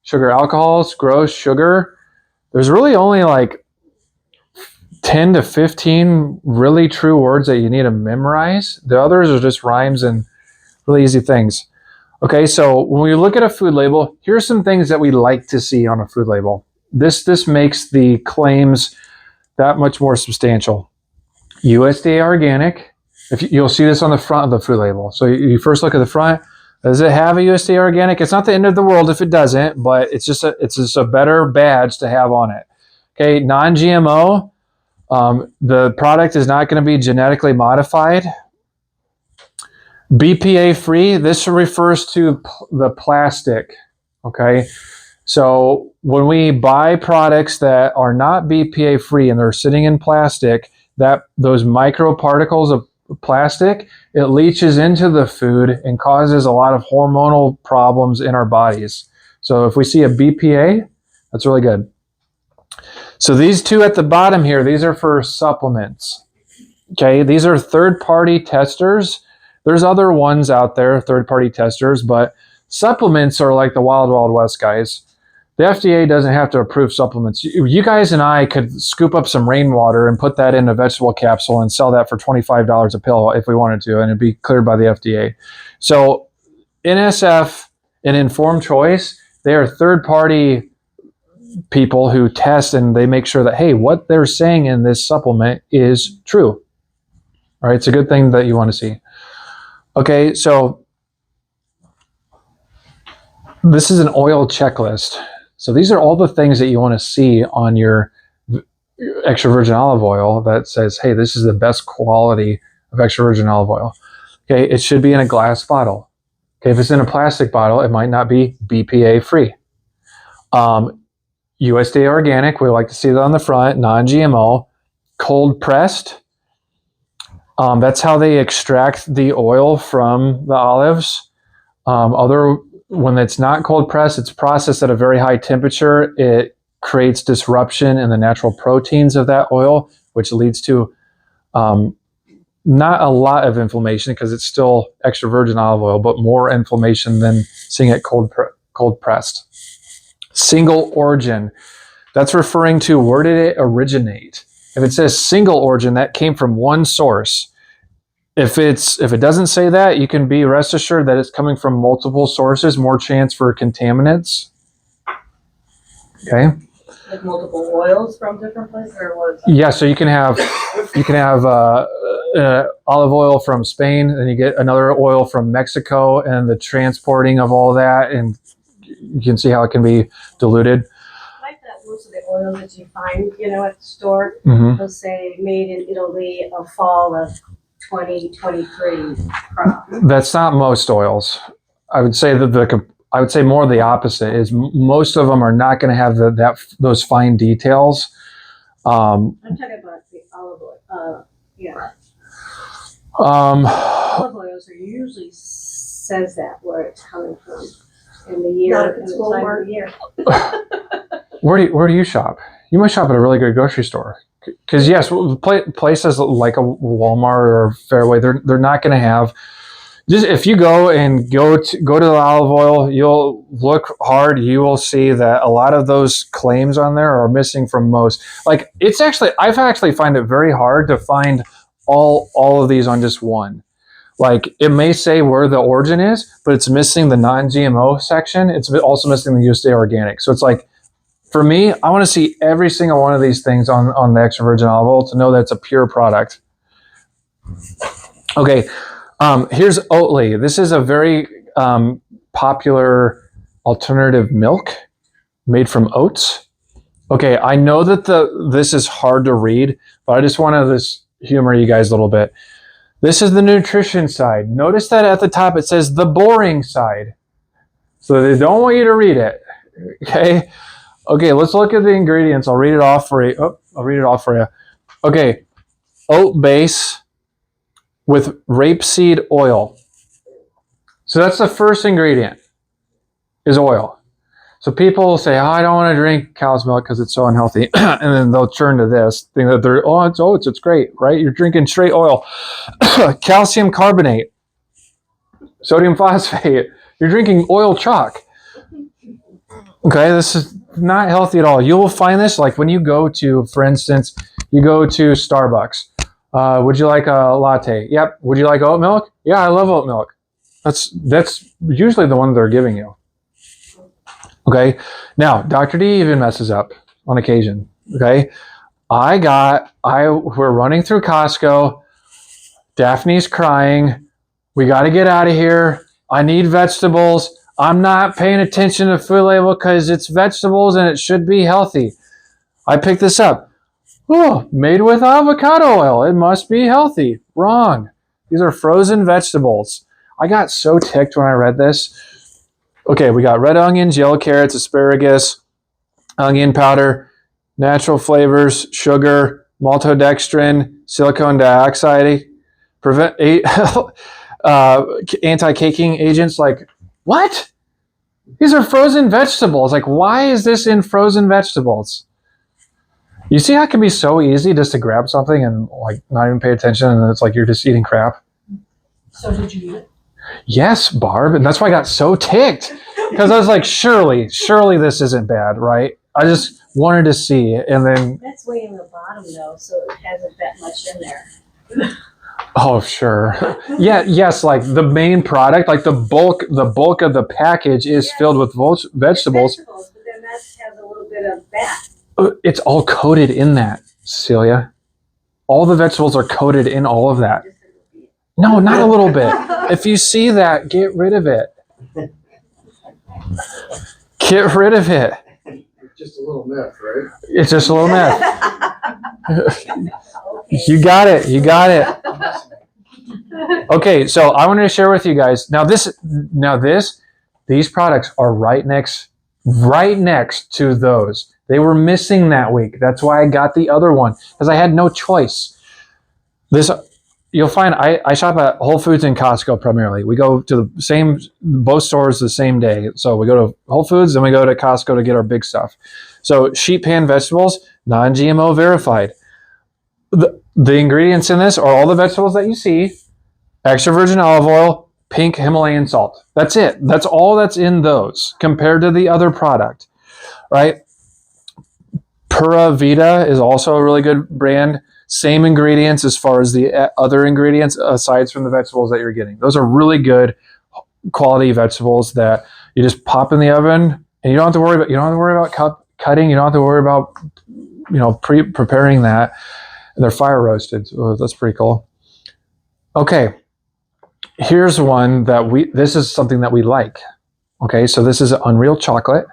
sugar alcohols, gross sugar. There's really only like 10 to 15 really true words that you need to memorize. The others are just rhymes and really easy things. Okay, so when we look at a food label, here's some things that we like to see on a food label. This makes the claims that much more substantial. USDA organic. You'll see this on the front of the food label. So you first look at the front. Does it have a USDA organic? It's not the end of the world if it doesn't, but it's just a better badge to have on it. Okay, non-GMO. The product is not going to be genetically modified. BPA free, this refers to the plastic. Okay, so when we buy products that are not BPA free and they're sitting in plastic, that those microparticles of plastic, it leaches into the food and causes a lot of hormonal problems in our bodies. So if we see a BPA, that's really good. So these two at the bottom here, these are for supplements. Okay, these are third-party testers. There's other ones out there, third-party testers, but supplements are like the wild, wild west, guys. The FDA doesn't have to approve supplements. You guys and I could scoop up some rainwater and put that in a vegetable capsule and sell that for $25 a pill if we wanted to, and it'd be cleared by the FDA. So NSF and Informed Choice, they are third-party people who test and they make sure that, hey, what they're saying in this supplement is true. All right, it's a good thing that you want to see. Okay, so this is an oil checklist. So these are all the things that you want to see on your extra virgin olive oil that says, hey, this is the best quality of extra virgin olive oil. Okay, it should be in a glass bottle. Okay, if it's in a plastic bottle, it might not be BPA free. USDA organic, we like to see that on the front, non-GMO, cold pressed. That's how they extract the oil from the olives. When it's not cold pressed, it's processed at a very high temperature. It creates disruption in the natural proteins of that oil, which leads to not a lot of inflammation because it's still extra virgin olive oil, but more inflammation than seeing it cold pressed. Single origin, that's referring to where did it originate? If it says single origin, that came from one source. If it doesn't say that, you can be rest assured that it's coming from multiple sources, more chance for contaminants. Okay. Like multiple oils from different places, or what? Yeah, so you can have olive oil from Spain, and you get another oil from Mexico, and the transporting of all that, and you can see how it can be diluted. I like that most of the oils that you find, at the store, they'll say made in Italy, a fall of 2023 crop. That's not most oils. I would say that I would say more the opposite is most of them are not going to have those fine details. I'm talking about the olive oil. Yeah. Olive oils are usually says that where it's coming from in the year Not if and it's the time Walmart. of the year. Where do you shop? You must shop at a really good grocery store. Because yes, places like a Walmart or Fairway, they're not going to have. Just if you go to the olive oil, you'll look hard. You will see that a lot of those claims on there are missing from most. Like I've actually find it very hard to find all of these on just one. Like it may say where the origin is, but it's missing the non-GMO section. It's also missing the USDA organic. So it's like, for me, I want to see every single one of these things on the extra virgin olive oil to know that it's a pure product. Okay, here's Oatly. This is a very popular alternative milk made from oats. Okay, I know that this is hard to read, but I just want to humor you guys a little bit. This is the nutrition side. Notice that at the top it says the boring side. So they don't want you to read it. Okay. Okay, let's look at the ingredients. I'll read it off for you. Okay, oat base with rapeseed oil. So that's the first ingredient, is oil. So people will say, oh, I don't want to drink cow's milk because it's so unhealthy. And then they'll turn to this, think that it's oats, it's great, right? You're drinking straight oil. Calcium carbonate, sodium phosphate. You're drinking oil chalk. Okay, this is not healthy at all. You will find this like when you go to, for instance, you go to Starbucks. Would you like a latte? Yep. Would you like oat milk? Yeah, I love oat milk. That's usually the one they're giving you. Okay. Now, Dr. D even messes up on occasion. Okay. We're running through Costco. Daphne's crying. We got to get out of here. I need vegetables. I'm not paying attention to the food label because it's vegetables and it should be healthy. I picked this up. Oh, made with avocado oil. It must be healthy. Wrong. These are frozen vegetables. I got so ticked when I read this. Okay, we got red onions, yellow carrots, asparagus, onion powder, natural flavors, sugar, maltodextrin, silicone dioxide, prevent anti-caking agents. Like, what? These are frozen vegetables. Like, why is this in frozen vegetables? You see how it can be so easy just to grab something and like not even pay attention, and it's like you're just eating crap. So did you eat it? Yes, Barb, and that's why I got so ticked, because I was like, surely this isn't bad, right? I just wanted to see it, and then That's way in the bottom though, so it hasn't that much in there. oh sure, yeah, yes, like the main product, like the bulk of the package is filled with vegetables. It's vegetables, but then that has a little bit of fat. It's all coated in that, Cecilia. All the vegetables are coated in all of that. No, not a little bit. If you see that, get rid of it. Get rid of it. Just a little meth, right? It's just a little meth. Okay. You got it. You got it. Okay, so I wanted to share with you guys. These products are right next to those. They were missing that week. That's why I got the other one, because I had no choice. This you'll find I shop at Whole Foods and Costco primarily. We go to both stores the same day. So we go to Whole Foods and we go to Costco to get our big stuff. So sheet pan vegetables, non-GMO verified. The ingredients in this are all the vegetables that you see, extra virgin olive oil, pink Himalayan salt. That's it. That's all that's in those compared to the other product, right? Pura Vida is also a really good brand. Same ingredients as far as the other ingredients aside from the vegetables that you're getting. Those are really good quality vegetables that you just pop in the oven, and you don't have to worry about cutting. You don't have to worry about preparing that. They're fire roasted. So that's pretty cool. Okay, here's one this is something that we like. Okay, so this is Unreal Chocolate.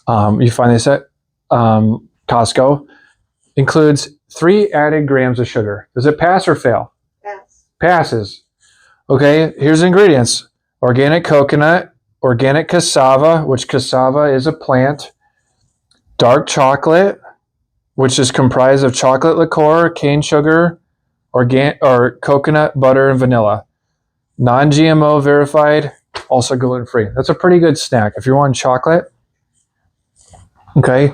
You find this at Costco. Includes 3 added grams of sugar. Does it pass or fail? Pass. Passes. Okay, here's the ingredients. Organic coconut, organic cassava, which cassava is a plant. Dark chocolate, which is comprised of chocolate liqueur, cane sugar, or coconut, butter, and vanilla. Non-GMO verified, also gluten-free. That's a pretty good snack if you're wanting chocolate. Okay.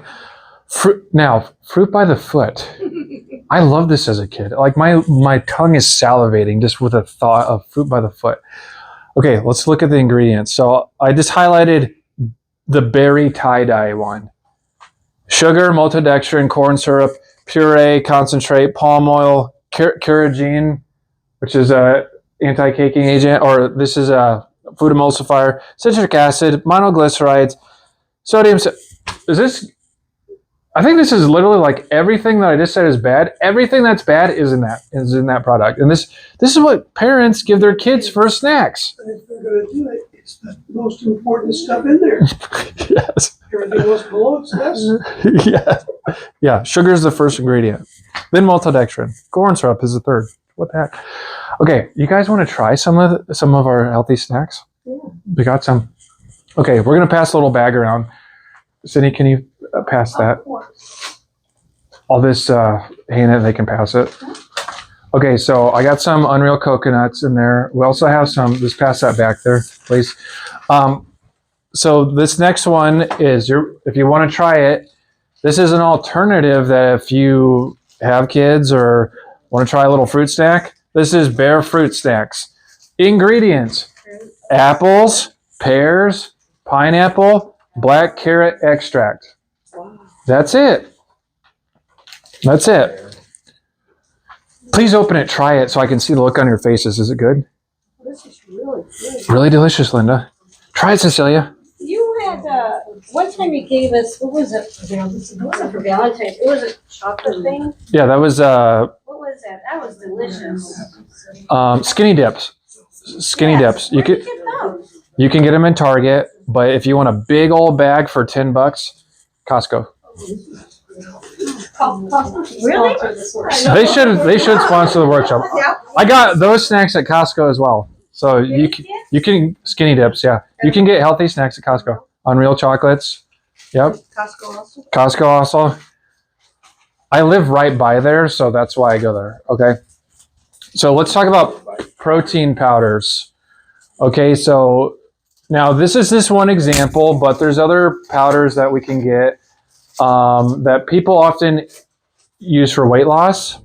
Fruit by the foot. I loved this as a kid. Like my tongue is salivating just with the thought of fruit by the foot. Okay, let's look at the ingredients. So I just highlighted the berry tie-dye one. Sugar, maltodextrin, corn syrup, puree, concentrate, palm oil, carrageenan, which is a anti-caking agent, or this is a food emulsifier, citric acid, monoglycerides, sodium. I think this is literally like everything that I just said is bad. Everything that's bad is in that product. And this is what parents give their kids for snacks. And if they're going to do it, it's the most important stuff in there. Yes. Everything else below it's less. Yeah. Yeah. Sugar is the first ingredient. Then maltodextrin. Corn syrup is the third. What the heck? Okay, you guys want to try some of our healthy snacks? Yeah. We got some. Okay, we're gonna pass a little bag around. Sydney, can you pass that? Of course. All this hand it, they can pass it. Okay, so I got some Unreal coconuts in there. We also have some. Just pass that back there, please. So this next one is if you want to try it, this is an alternative that if you have kids or want to try a little fruit snack, this is Bare Fruit Snacks. Ingredients: apples, pears, pineapple, black carrot extract. Wow. That's it. That's it. Please open it, try it, so I can see the look on your faces. Is it good? This is really good. Really delicious, Linda. Try it, Cecilia. You had, one time you gave us, what was it? It wasn't for Valentine's, it was a chocolate thing? Yeah, that was What was that? That was delicious. skinny dips. Skinny dips. Where'd you get those? You can get them in Target, but if you want a big old bag for $10, Costco. Really? They should sponsor the workshop. I got those snacks at Costco as well. So you can skinny dips, yeah. You can get healthy snacks at Costco. Unreal chocolates. Yep. Costco also. Costco also. I live right by there, so that's why I go there. Okay. So let's talk about protein powders. Okay, so now this is this one example, but there's other powders that we can get that people often use for weight loss,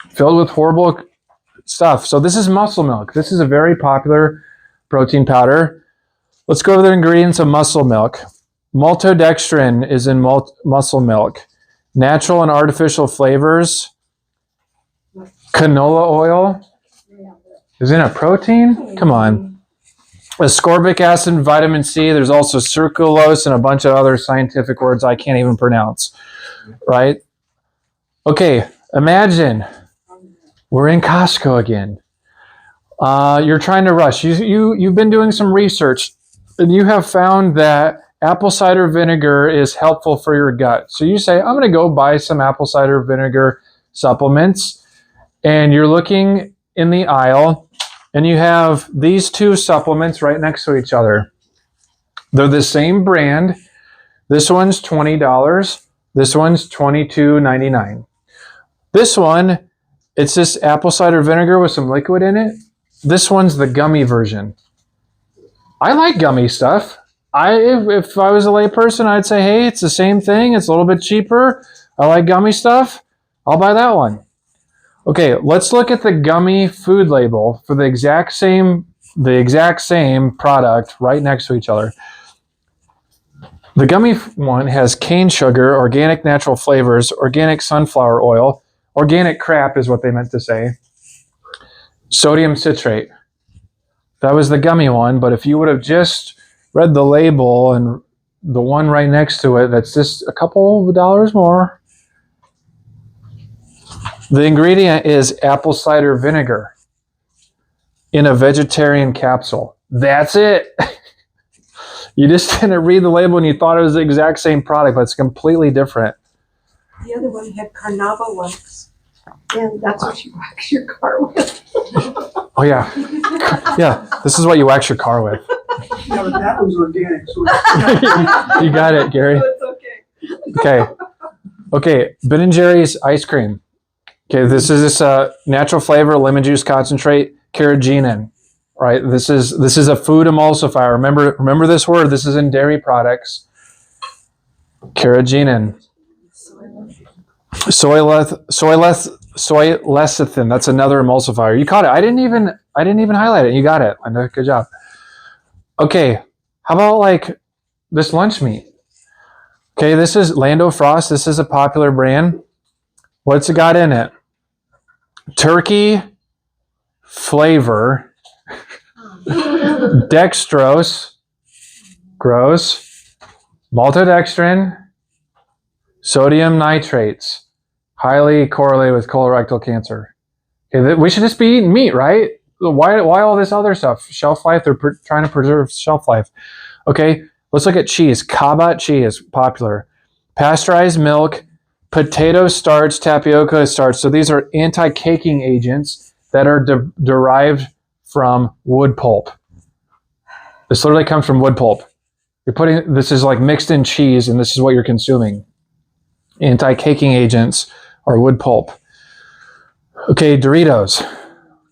filled with horrible stuff. So this is muscle milk. This is a very popular protein powder. Let's go over the ingredients of muscle milk. Maltodextrin is in muscle milk. Natural and artificial flavors. Canola oil is in a protein? Come on. Ascorbic acid, vitamin C. There's also sucralose and a bunch of other scientific words I can't even pronounce. Right? Okay, imagine we're in Costco again. You're trying to rush. You've been doing some research, and you have found that apple cider vinegar is helpful for your gut. So you say, I'm going to go buy some apple cider vinegar supplements. And you're looking in the aisle, and you have these two supplements right next to each other. They're the same brand. This one's $20. This one's $22.99. This one, it's just apple cider vinegar with some liquid in it. This one's the gummy version. I like gummy stuff. If I was a layperson, I'd say, hey, it's the same thing. It's a little bit cheaper. I like gummy stuff. I'll buy that one. Okay, let's look at the gummy food label for the exact same product right next to each other. The gummy one has cane sugar, organic natural flavors, organic sunflower oil, organic crap is what they meant to say, sodium citrate. That was the gummy one, but if you would have just read the label and the one right next to it, that's just a couple of dollars more. The ingredient is apple cider vinegar in a vegetarian capsule. That's it. You just didn't read the label and you thought it was the exact same product, but it's completely different. The other one had carnauba wax, and that's what you wax your car with. Oh, yeah. Yeah, this is what you wax your car with. Yeah, but that was organic, so You got it, Gary. It's okay. Okay, Ben & Jerry's ice cream. Okay, this is natural flavor, lemon juice concentrate, carrageenan, right? This is a food emulsifier. Remember this word. This is in dairy products. Carrageenan. Soy lecithin. That's another emulsifier. You caught it. I didn't even highlight it. You got it. I know. Good job. Okay, how about like this lunch meat? Okay, this is Lando Frost. This is a popular brand. What's it got in it? Turkey flavor, dextrose, gross, maltodextrin, sodium nitrates, highly correlated with colorectal cancer. Okay, we should just be eating meat, right? Why all this other stuff? Shelf life, they're trying to preserve shelf life. Okay, let's look at cheese. Cabot cheese, popular. Pasteurized milk, potato starch, tapioca starch. So these are anti-caking agents that are derived from wood pulp. This literally comes from wood pulp. This is like mixed in cheese, and this is what you're consuming. Anti-caking agents are wood pulp. Okay, Doritos.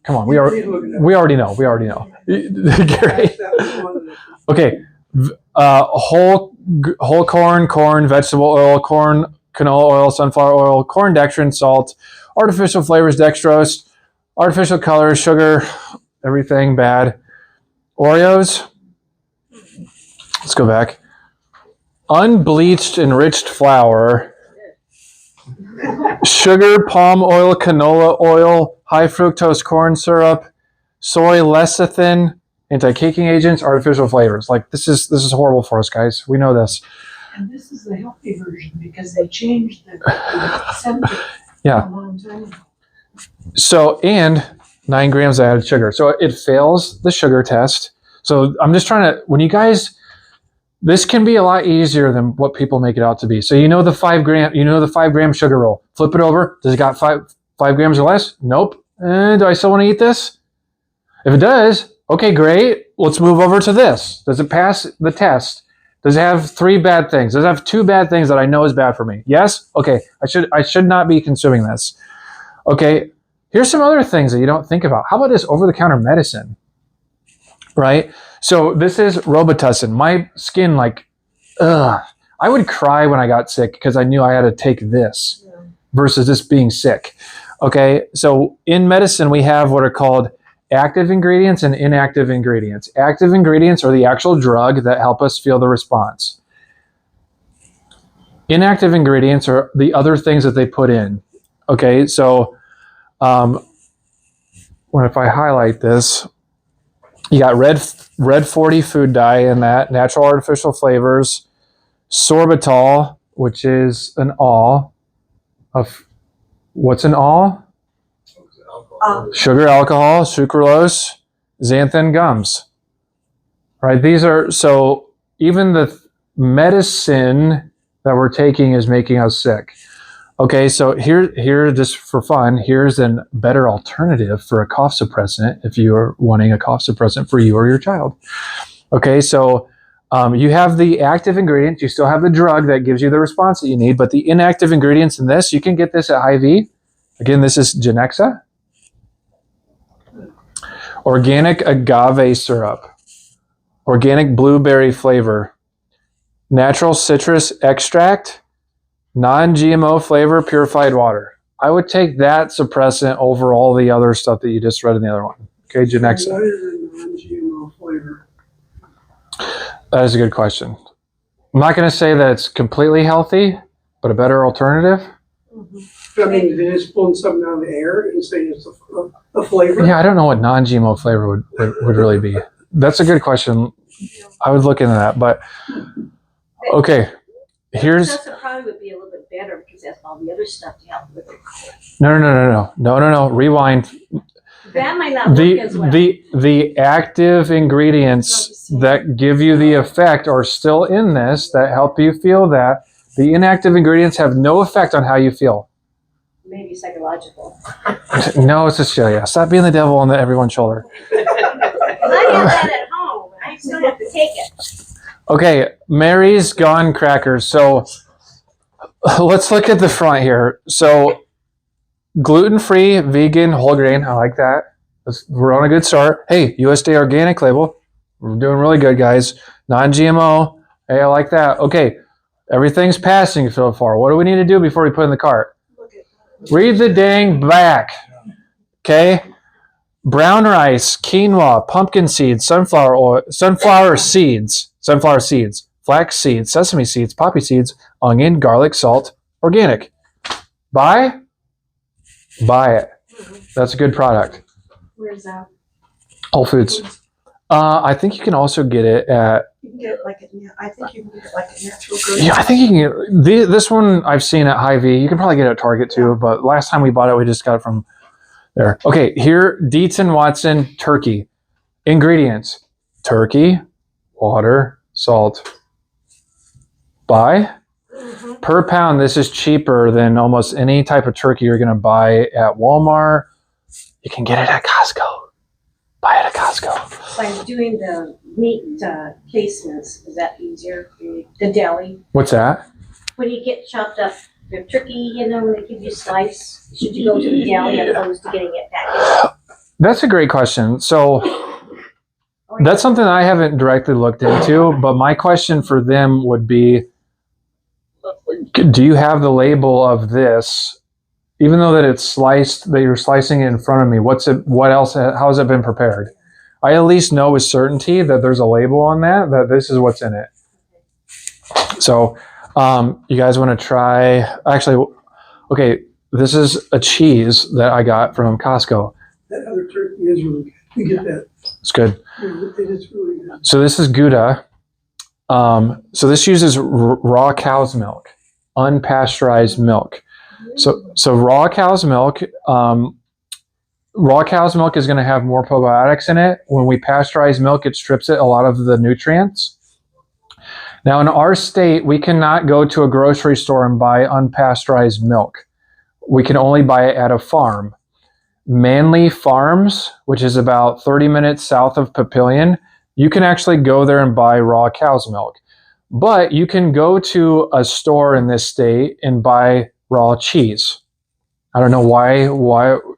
Come on, we already know. Gary. Okay, whole corn, vegetable oil, corn, canola oil, sunflower oil, corn dextrin, salt, artificial flavors, dextrose, artificial colors, sugar, everything bad. Oreos. Let's go back. Unbleached enriched flour, sugar, palm oil, canola oil, high fructose corn syrup, soy lecithin, anti-caking agents, artificial flavors. Like this is horrible for us, guys. We know this. And this is the healthy version because they changed the scented Yeah. a long time ago. So, and 9 grams of added sugar. So it fails the sugar test. So I'm just trying to, when you guys, this can be a lot easier than what people make it out to be. So the 5 gram sugar roll. Flip it over. Does it got 5 grams or less? Nope. Do I still want to eat this? If it does, okay, great. Let's move over to this. Does it pass the test? Does it have 3 bad things? Does it have 2 bad things that I know is bad for me? Yes? Okay, I should not be consuming this. Okay, here's some other things that you don't think about. How about this over-the-counter medicine? Right? So this is Robitussin. My skin, like, ugh. I would cry when I got sick because I knew I had to take this versus this being sick. Okay, so in medicine, we have what are called active ingredients and inactive ingredients. Active ingredients are the actual drug that help us feel the response. Inactive ingredients are the other things that they put in. Okay, so if I highlight this, you got red 40 food dye in that, natural artificial flavors, sorbitol, which is an all of what's an all? Sugar, alcohol, sucralose, xanthan gums. Right? These are, so even the medicine that we're taking is making us sick. Okay, so here, just for fun, here's a better alternative for a cough suppressant if you are wanting a cough suppressant for you or your child. Okay, so you have the active ingredients, you still have the drug that gives you the response that you need, but the inactive ingredients in this, you can get this at Hy-Vee. Again, this is Genexa. Organic agave syrup, organic blueberry flavor, natural citrus extract, non-GMO flavor, purified water. I would take that suppressant over all the other stuff that you just read in the other one. Okay, Genexa. What is a non-GMO flavor? That is a good question. I'm not going to say that it's completely healthy, but a better alternative. I mean, they just pulling something out of the air and saying it's a flavor? Yeah, I don't know what non-GMO flavor would really be. That's a good question. I would look into that, but okay. Here's That's probably would be a little bit better because that's all the other stuff to help with it. No. Rewind. That might not work as well. The active ingredients that give you the effect are still in this that help you feel that. The inactive ingredients have no effect on how you feel. Maybe psychological. No, it's Cecilia. Stop being the devil on everyone's shoulder. I have that at home. I still have to take it. Okay, Mary's Gone Crackers. So let's look at the front here. So gluten-free, vegan, whole grain. I like that. We're on a good start. Hey, USDA organic label. We're doing really good, guys. Non-GMO. Hey, I like that. Okay, everything's passing so far. What do we need to do before we put in the cart? Read the dang back. Okay? Brown rice, quinoa, pumpkin seeds, sunflower oil, sunflower seeds, flax seeds, sesame seeds, poppy seeds, onion, garlic, salt, organic. Buy it. That's a good product. Where's that? Whole Foods. I think you can also get it at. You can get it like I think you can get it like a natural grocery. Yeah, I think you can get this one. I've seen at Hy-Vee. You can probably get it at Target too. But last time we bought it, we just got it from there. Okay, here Dietz and Watson turkey ingredients: turkey, water, salt. Buy. Per pound, this is cheaper than almost any type of turkey you're going to buy at Walmart. You can get it at Costco. Buy it at Costco. By doing the meat placements, is that easier? The deli? What's that? When you get chopped up, the turkey, when they give you a slice, should you go to the deli as opposed to getting it packaged? That's a great question. So that's something I haven't directly looked into, but my question for them would be, do you have the label of this? Even though that it's sliced, that you're slicing it in front of me, what else, how has it been prepared? I at least know with certainty that there's a label on that this is what's in it. So, you guys want to try, actually, okay, this is a cheese that I got from Costco. That other turkey is really good. We get that. It's good. It is really good. So this is Gouda. So this uses raw cow's milk, unpasteurized milk. So raw cow's milk, is going to have more probiotics in it. When we pasteurize milk, it strips it a lot of the nutrients. Now in our state, we cannot go to a grocery store and buy unpasteurized milk. We can only buy it at a farm. Manly Farms, which is about 30 minutes south of Papillion, you can actually go there and buy raw cow's milk. But you can go to a store in this state and buy raw cheese. I don't know why.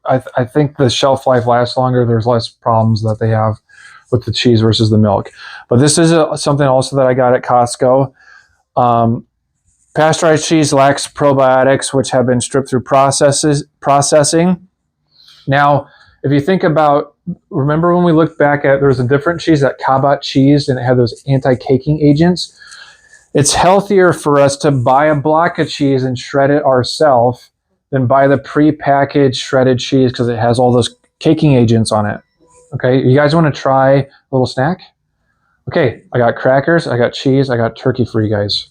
I think the shelf life lasts longer. There's less problems that they have with the cheese versus the milk. But this is something also that I got at Costco. Pasteurized cheese lacks probiotics, which have been stripped through processing. Now, if you think about, remember when we looked back at, there was a different cheese, that Cabot cheese, and it had those anti-caking agents. It's healthier for us to buy a block of cheese and shred it ourselves than buy the pre-packaged shredded cheese because it has all those caking agents on it. Okay, you guys want to try a little snack? Okay, I got crackers, I got cheese, I got turkey for you guys.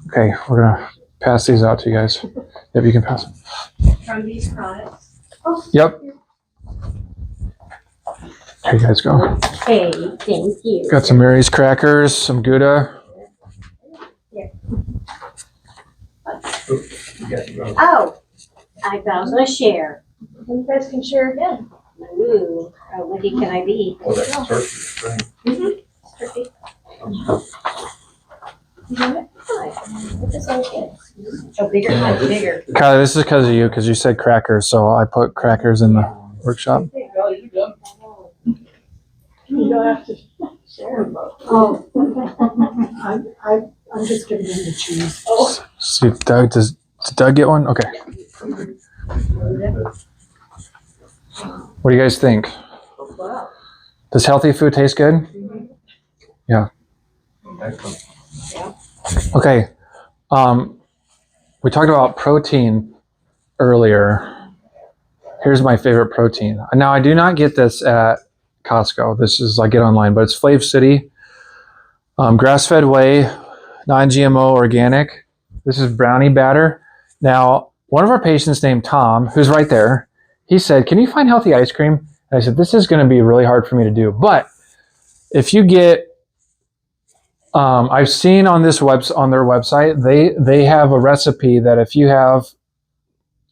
Okay, we're gonna pass these out to you guys. Yep, you can pass them. From these products. Yep. Here you guys go. Hey, thank you. Got some Mary's crackers, some Gouda. Oh, I thought I was gonna share. You guys can share again. Ooh, how lucky can I be? Oh, that's turkey, right? Turkey. You got it? What does that get? Oh, bigger, much bigger. Kylie, this is because of you, because you said crackers, so I put crackers in the workshop. You don't have to share them both. Oh. I'm just giving them the cheese. Oh. See, does Doug get one? Okay. What do you guys think? Wow. Does healthy food taste good? Yeah. Excellent. Okay. We talked about protein earlier. Here's my favorite protein. Now, I do not get this at Costco. This is, I get online, but it's Flav City. Grass-fed whey, non-GMO, organic. This is brownie batter. Now, one of our patients named Tom, who's right there, he said, can you find healthy ice cream? And I said, this is going to be really hard for me to do. But if you get, I've seen on their website, they have a recipe that if you have,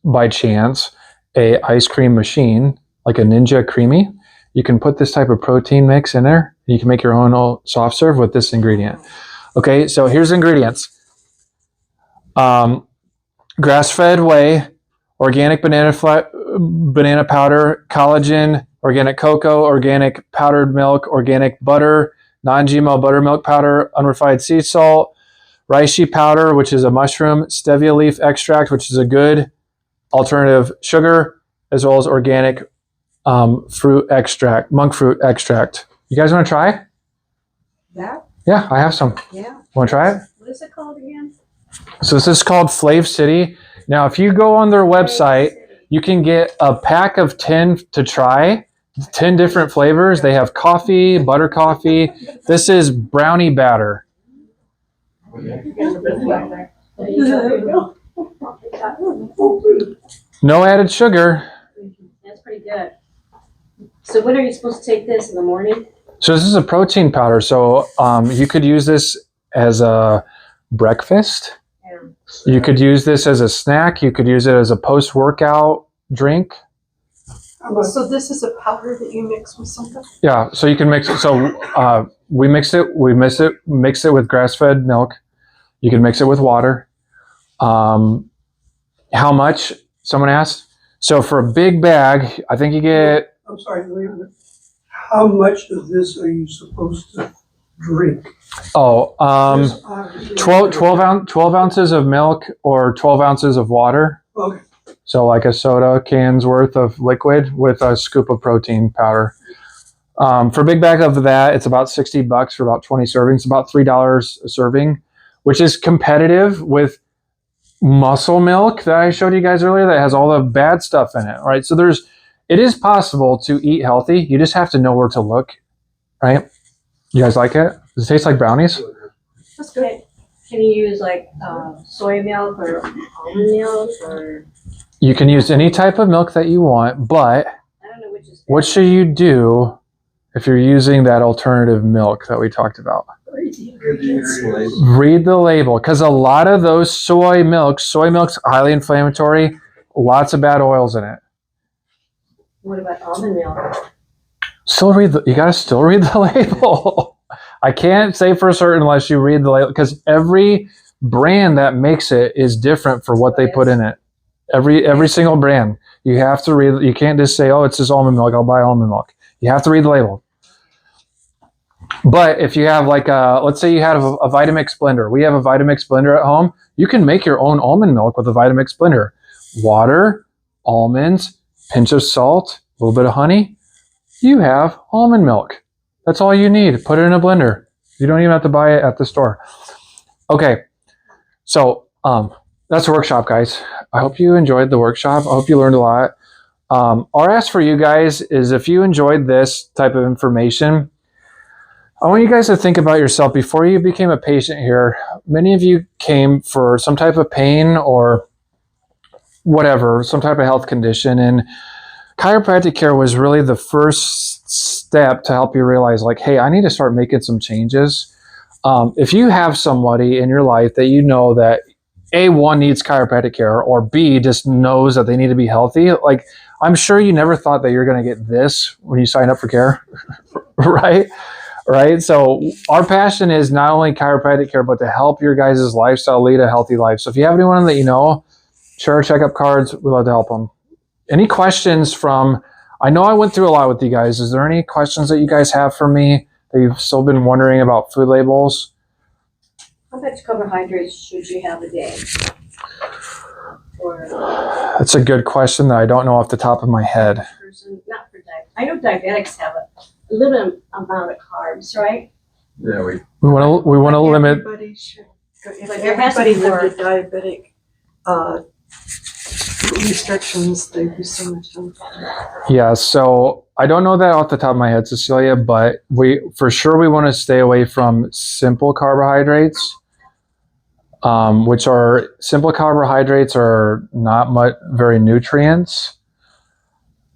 by chance, a ice cream machine, like a Ninja Creamy, you can put this type of protein mix in there. And you can make your own soft serve with this ingredient. Okay, so here's the ingredients. Grass-fed whey, organic banana powder, collagen, organic cocoa, organic powdered milk, organic butter, non-GMO buttermilk powder, unrefined sea salt, reishi powder, which is a mushroom, stevia leaf extract, which is a good alternative sugar, as well as organic fruit extract, monk fruit extract. You guys want to try? That? Yeah, I have some. Yeah. Want to try it? What is it called again? So this is called Flav City. Now, if you go on their website, you can get a pack of 10 to try, 10 different flavors. They have coffee, butter coffee. This is brownie batter. No added sugar. That's pretty good. So when are you supposed to take this, in the morning? So this is a protein powder. So you could use this as a breakfast. Yeah. You could use this as a snack. You could use it as a post-workout drink. So this is a powder that you mix with something? Yeah, so you can mix it. So we mix it with grass-fed milk. You can mix it with water. How much? Someone asked. So for a big bag, I think you get. I'm sorry, wait a minute. How much of this are you supposed to drink? Oh, This obviously- 12 ounces of milk or 12 ounces of water. Okay, So like a soda can's worth of liquid with a scoop of protein powder. For a big bag of that, it's about $60 for about 20 servings, about $3 a serving, which is competitive with muscle milk that I showed you guys earlier that has all the bad stuff in it, right? So it is possible to eat healthy. You just have to know where to look, right? You guys like it? Does it taste like brownies? That's good. Can you use like soy milk or almond milk or, You can use any type of milk that you want, but I don't know which is what should you do if you're using that alternative milk that we talked about? Read the label, because a lot of those soy milk's highly inflammatory, lots of bad oils in it. What about almond milk? You gotta still read the label. I can't say for certain unless you read the label, because every brand that makes it is different for what they put in it. Every single brand. You have to read. You can't just say, "Oh, it's just almond milk. I'll buy almond milk." You have to read the label. But if you have let's say you had a Vitamix blender. We have a Vitamix blender at home. You can make your own almond milk with a Vitamix blender. Water, almonds, pinch of salt, a little bit of honey. You have almond milk. That's all you need. Put it in a blender. You don't even have to buy it at the store. Okay, so that's a workshop, guys. I hope you enjoyed the workshop. I hope you learned a lot. Our ask for you guys is if you enjoyed this type of information, I want you guys to think about yourself before you became a patient here. Many of you came for some type of pain or whatever, some type of health condition, and chiropractic care was really the first step to help you realize, like, hey, I need to start making some changes. If you have somebody in your life that you know that A1 needs chiropractic care, or B just knows that they need to be healthy, like, I'm sure you never thought that you're going to get this when you sign up for care, right? Right. So our passion is not only chiropractic care, but to help your guys' lifestyle lead a healthy life. So if you have anyone that you know, share our checkup cards. We'd love to help them. Any questions I know I went through a lot with you guys. Is there any questions that you guys have for me that you've still been wondering about food labels? How much carbohydrates should you have a day? Or That's a good question that I don't know off the top of my head. not for diabetics. I know diabetics have a little amount of carbs, right? Yeah, we We want to limit. Everybody should, if But there has to everybody be more. lived a diabetic, restrictions, there'd be so much fun. Yeah, so I don't know that off the top of my head, Cecilia, but we want to stay away from simple carbohydrates, which are simple carbohydrates are not very nutrients.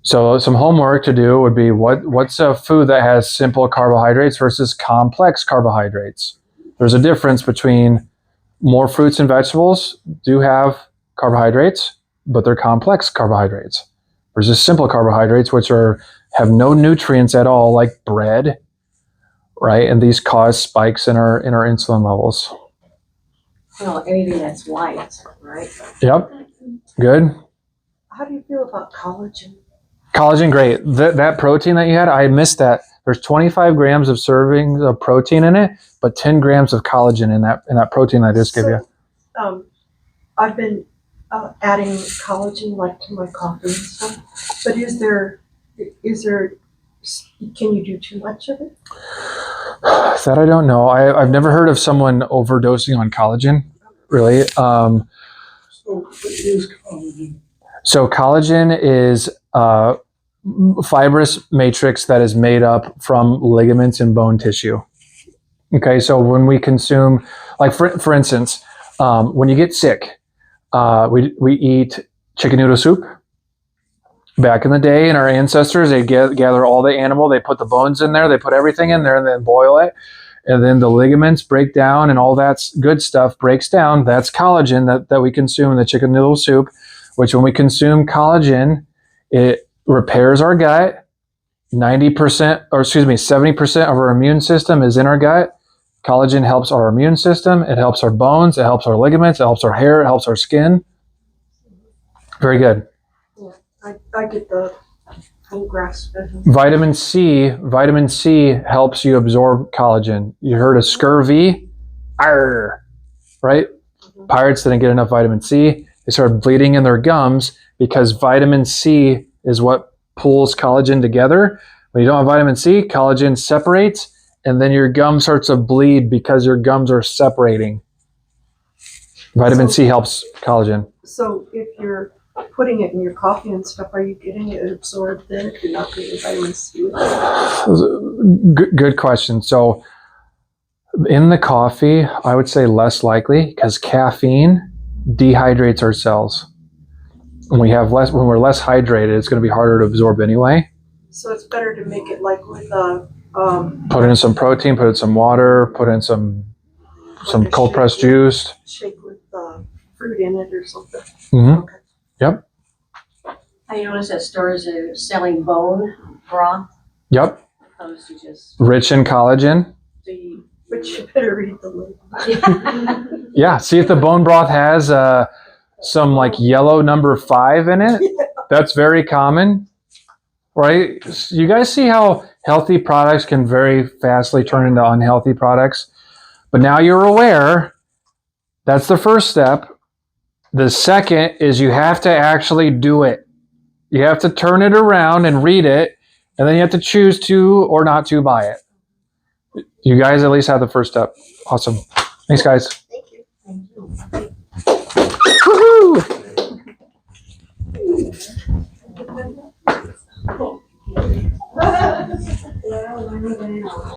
So some homework to do would be what's a food that has simple carbohydrates versus complex carbohydrates. There's a difference between more fruits and vegetables do have carbohydrates, but they're complex carbohydrates versus simple carbohydrates, which have no nutrients at all, like bread, right? And these cause spikes in our insulin levels. Well, anything that's white, right? Yep, good. How do you feel about collagen? Collagen, great. That protein that you had, I missed that. There's 25 grams of servings of protein in it, but 10 grams of collagen in that protein I just gave you. I've been adding collagen like to my coffee and stuff, but is there, can you do too much of it? That I don't know. I've never heard of someone overdosing on collagen, really. So what is collagen? So collagen is fibrous matrix that is made up from ligaments and bone tissue. Okay, so when we consume, like for instance, when you get sick, we eat chicken noodle soup. Back in the day, and our ancestors, they gather all the animal, they put the bones in there, they put everything in there, and then boil it, and then the ligaments break down, and all that good stuff breaks down. That's collagen that we consume in the chicken noodle soup. Which, when we consume collagen, it repairs our gut. 70% of our immune system is in our gut. Collagen helps our immune system. It helps our bones. It helps our ligaments. It helps our hair. It helps our skin. Very good. I get the full grasp of it. Vitamin C helps you absorb collagen. You heard of scurvy? Arr, right? Pirates didn't get enough vitamin C. They started bleeding in their gums because vitamin C is what pulls collagen together. When you don't have vitamin C, collagen separates, and then your gum starts to bleed because your gums are separating. Vitamin C helps collagen. So if you're putting it in your coffee and stuff, are you getting it absorbed then if you're not getting vitamin C? Good question. So in the coffee, I would say less likely because caffeine dehydrates our cells. When we're less hydrated, it's going to be harder to absorb anyway. So it's better to make it like with Put in some protein, put in some water, put in some like a cold pressed shake juice. shake with fruit in it or something. Mm-hmm. Okay. Yep. I noticed that stores are selling bone broth Yep. opposed to just. Rich in collagen. So you, But you better read the label. Yeah, see if the bone broth has some like yellow number 5 in it. That's very common, right? You guys see how healthy products can very fastly turn into unhealthy products? But now you're aware. That's the first step. The second is you have to actually do it. You have to turn it around and read it, and then you have to choose to or not to buy it. You guys at least have the first step. Awesome. Thanks, guys. thank you. Woohoo!